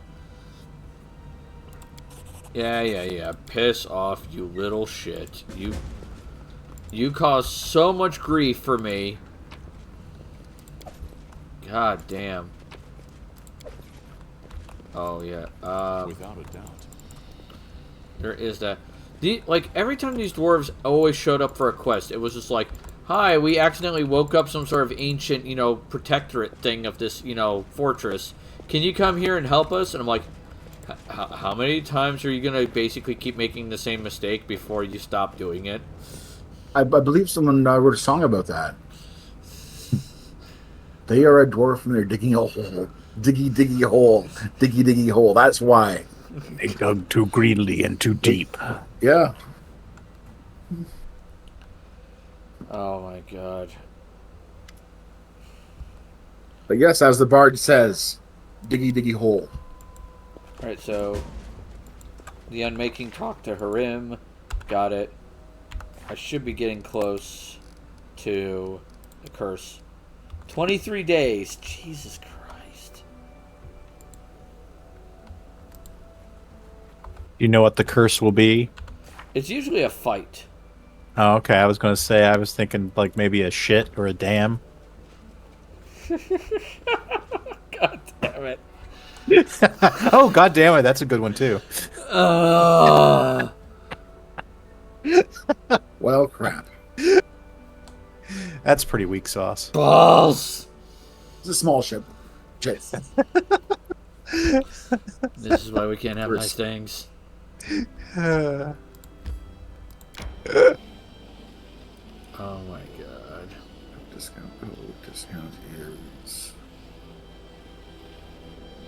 Yeah. Piss off, you little shit. You caused so much grief for me. God damn. Oh yeah. Without a doubt. There is that. Like every time these dwarves always showed up for a quest, it was just like, "Hi, we accidentally woke up some sort of ancient, protectorate thing of this, fortress. Can you come here and help us?" And I'm like, how many times are you gonna basically keep making the same mistake before you stop doing it? I believe someone wrote a song about that. They are a dwarf and they're digging a hole. Diggy, diggy hole. Diggy, diggy hole. That's why. They dug too greenly and too deep. Yeah. Oh my god. But yes, as the bard says, diggy, diggy hole. Alright, so the unmaking talk to Harim. Got it. I should be getting close to the curse. 23 days. Jesus Christ. You know what the curse will be? It's usually a fight. Oh, okay. I was going to say, I was thinking like maybe a shit or a dam. God damn it. Oh, god damn it. That's a good one, too. Well, crap. That's pretty weak sauce. Balls! It's a small ship. This is why we can't have nice things. Oh my god. Discount is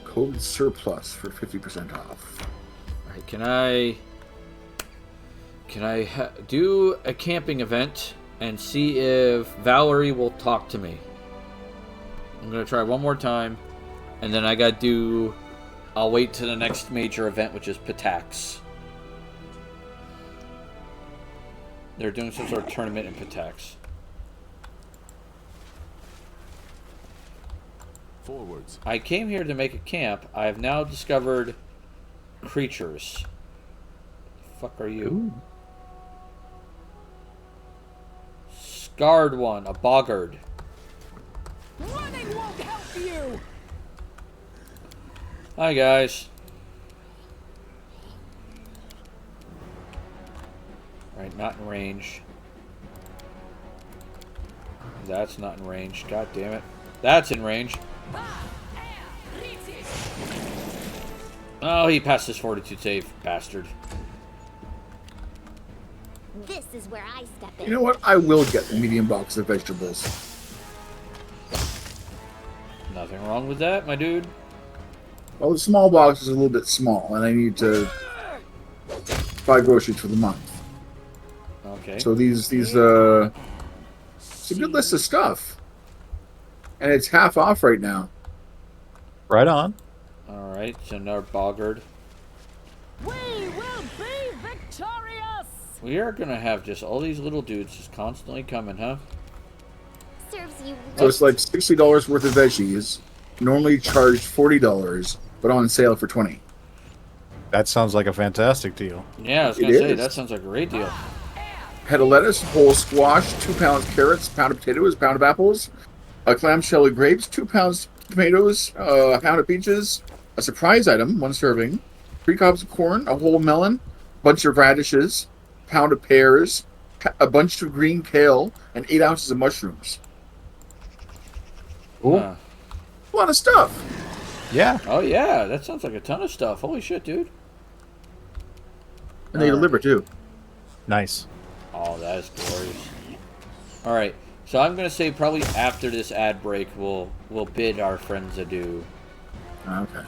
code surplus for 50% off. Alright, can I do a camping event and see if Valerie will talk to me? I'm gonna try one more time, and then I'll wait to the next major event, which is Patax. They're doing some sort of tournament in Patax. Forwards. I came here to make a camp. I have now discovered creatures. The fuck are you? Ooh. Scarred one, a boggard. Running won't help you. Hi guys. Right, not in range. That's not in range. God damn it. That's in range. Oh, he passed his fortitude save, bastard. This is where I step in. You know what? I will get the medium box of vegetables. Nothing wrong with that, my dude. Well, the small box is a little bit small, and I need to buy groceries for the month. Okay. So it's a good list of stuff, and it's half off right now. Right on. All right, so another boggard. We will be victorious. We are gonna have just all these little dudes just constantly coming, huh? Serves you So it's like $60 worth of veggies, normally charged $40, but on sale for $20. That sounds like a fantastic deal. Yeah, I was It gonna say is. that sounds like a great deal. Head of lettuce, whole squash, 2 pounds carrots, pound of potatoes, pound of apples, a clamshell of grapes, 2 pounds tomatoes, a pound of peaches, a surprise item, 1 serving, 3 cobs of corn, a whole melon, bunch of radishes, pound of pears, a bunch of green kale, and 8 ounces of mushrooms. Cool. Uh, A lot of stuff. Yeah. oh yeah, that sounds like a ton of stuff. Holy shit, dude. And they deliver too. Nice. Oh, that is glorious. All right, so I'm gonna say probably after this ad break, we'll bid our friends adieu. Okay.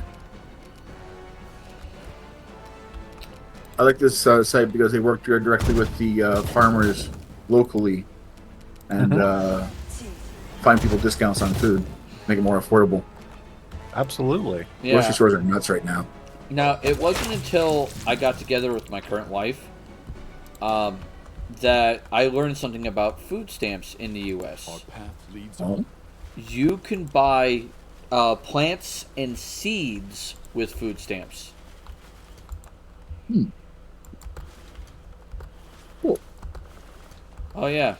I like this site because they work directly with the farmers locally and find people discounts on food, make it more affordable. Absolutely. Yeah. Grocery stores are nuts right now. Now, it wasn't until I got together with my current wife that I learned something about food stamps in the U.S. Our path leads Oh. You can buy plants and seeds with food stamps. Cool. Oh, yeah.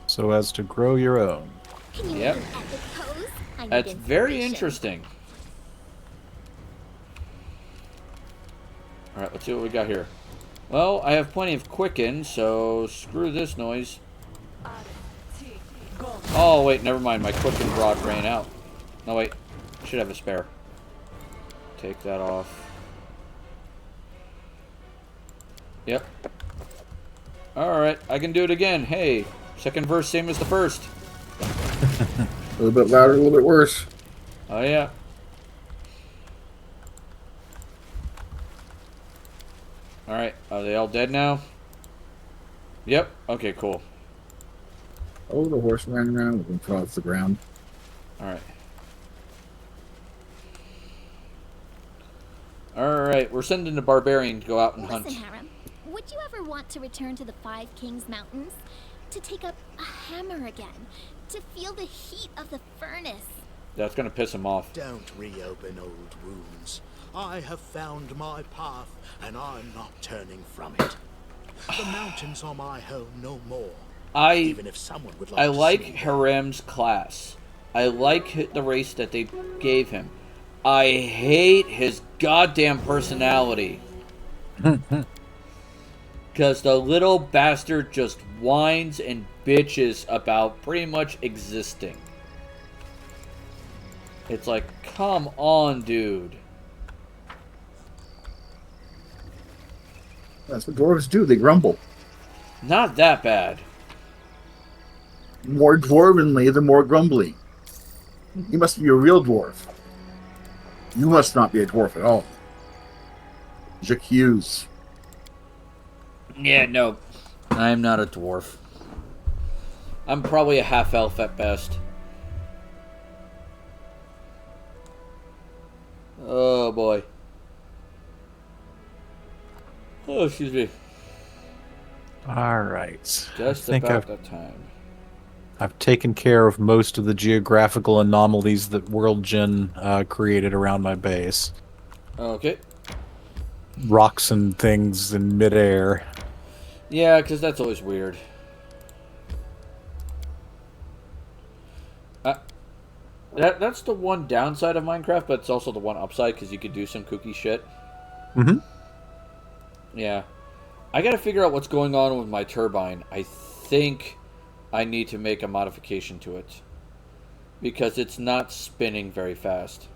So as to grow your own. Can you Yep. make an epic pose? I need That's very inspiration. interesting. All right, let's see what we got here. Well, I have plenty of Quicken, so screw this noise. Oh, wait, never mind. My Quicken rod ran out. No, wait. Should have a spare. Take that off. Yep. Alright, I can do it again. Hey, second verse, same as the first. A little bit louder, a little bit worse. Oh, yeah. Alright, are they all dead now? Yep, okay, cool. Oh, the horse ran around and fell off the ground. Alright. Alright, we're sending the barbarian to go out and hunt. Listen, Harem, would you ever want to return to the 5 Kings Mountains? To take up a hammer again? To feel the heat of the furnace? That's gonna piss him off. Don't reopen old wounds. I have found my path, and I'm not turning from it. The mountains are my home no more. Even if someone would like I to like see me. Harem's class. I like the race that they gave him. I hate his goddamn personality. Because the little bastard just whines and bitches about pretty much existing. It's like, come on, dude. That's what dwarves do. They grumble. Not that bad. More dwarvenly, the more grumbly. You must be a real dwarf. You must not be a dwarf at all. J'accuse. Yeah, no. I'm not a dwarf. I'm probably a half-elf at best. Oh, boy. Oh, excuse me. All right. Just I think about I've that time. I've taken care of most of the geographical anomalies that World Gen created around my base. Okay. Rocks and things in midair. Yeah, because that's always weird. That's the one downside of Minecraft, but it's also the one upside because you could do some kooky shit. Mm-hmm. Yeah. I gotta figure out what's going on with my turbine. I think I need to make a modification to it. Because it's not spinning very fast.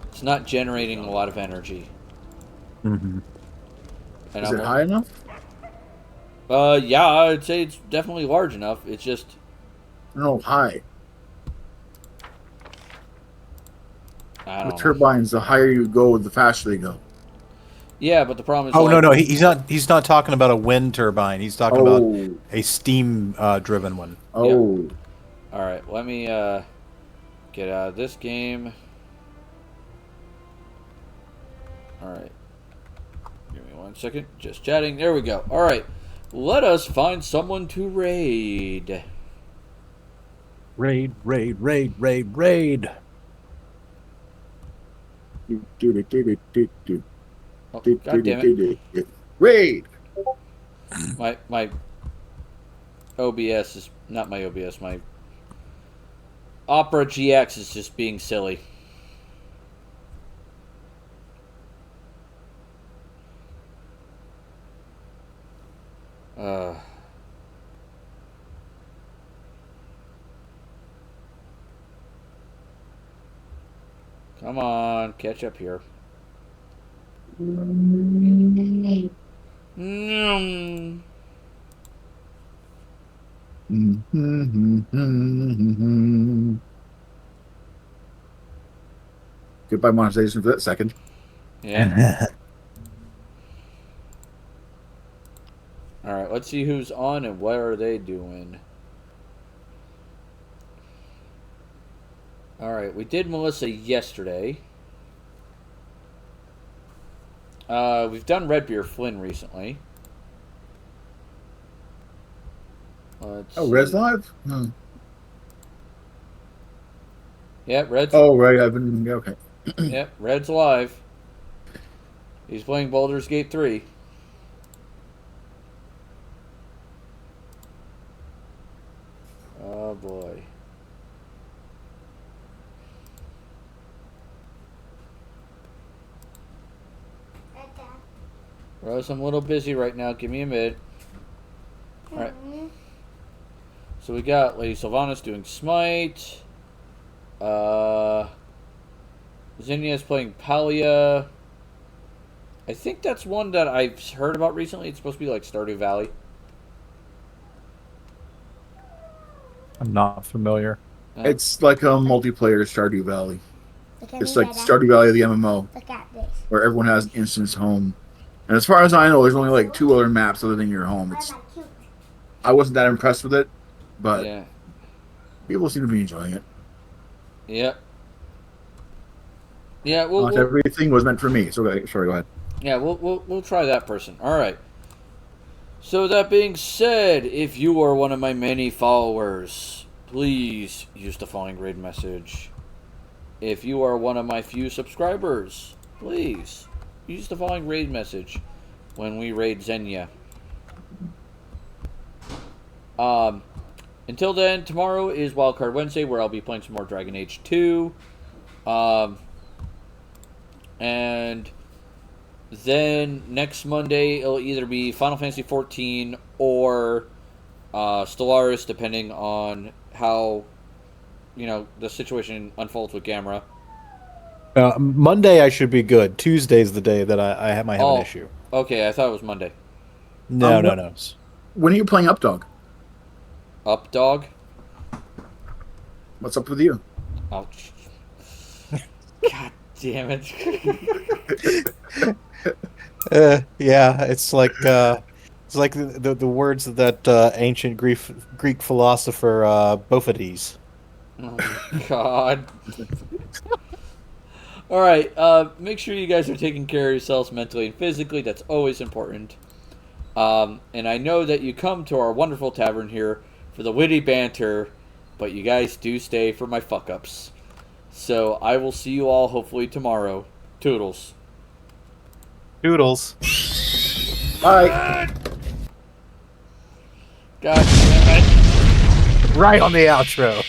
It's not generating a lot of energy. Mm-hmm. Is it high enough? Yeah, I'd say it's definitely large enough. It's just... No, high. I don't With know. turbines, the higher you go, the faster they go. Yeah, but the problem is... Oh, no, he's not talking about a wind turbine. He's talking about a steam driven one. Oh. Yep. Alright, let me get out of this game. Alright. Give me 1 second. Just chatting. There we go. Alright. Let us find someone to raid. Raid, raid, raid, raid, raid. Oh, God damn it. Raid! My OBS is... Not my OBS, my... Opera GX is just being silly. Come on, catch up here. Goodbye monetization for that second. Yeah. Alright, let's see who's on and what are they doing. Alright, we did Melissa yesterday. We've done Redbeard Flynn recently. Red's live? Yeah, Red's... Oh, right, I've been... Okay. Yep, Red's live. He's playing Baldur's Gate 3. Oh, boy. Rose, I'm a little busy right now. Give me a minute. Alright. So we got Lady Sylvanas doing Smite. Zinnia's playing Palia. I think that's one that I've heard about recently. It's supposed to be like Stardew Valley. I'm not familiar. It's like a multiplayer Stardew Valley. It's like Stardew Valley of the MMO. Look at this. Where everyone has an instance home. And as far as I know, there's only like 2 other maps other than your home. I wasn't that impressed with it, but yeah, people seem to be enjoying it. Yep. Yeah, well, Not everything was meant for me. So sorry, go ahead. Yeah, we'll try that person. All right. So that being said, if you are one of my many followers, please use the following raid message. If you are one of my few subscribers, please use the following raid message when we raid Xenia. Until then, tomorrow is Wildcard Wednesday, where I'll be playing some more Dragon Age 2. And then next Monday, it'll either be Final Fantasy XIV or Stellaris, depending on how, the situation unfolds with Gamera. Monday I should be good. Tuesday's the day that I might have an issue. Okay, I thought it was Monday. No. When are you playing Updog? Updog? What's up with you? Oh, God damn it. Yeah, it's like the words of that ancient Greek philosopher Bophades. Oh, God. All right, make sure you guys are taking care of yourselves mentally and physically. That's always important. And I know that you come to our wonderful tavern here for the witty banter, but you guys do stay for my fuck-ups. So I will see you all hopefully tomorrow. Toodles. Toodles. Bye. God damn it. Right on the outro.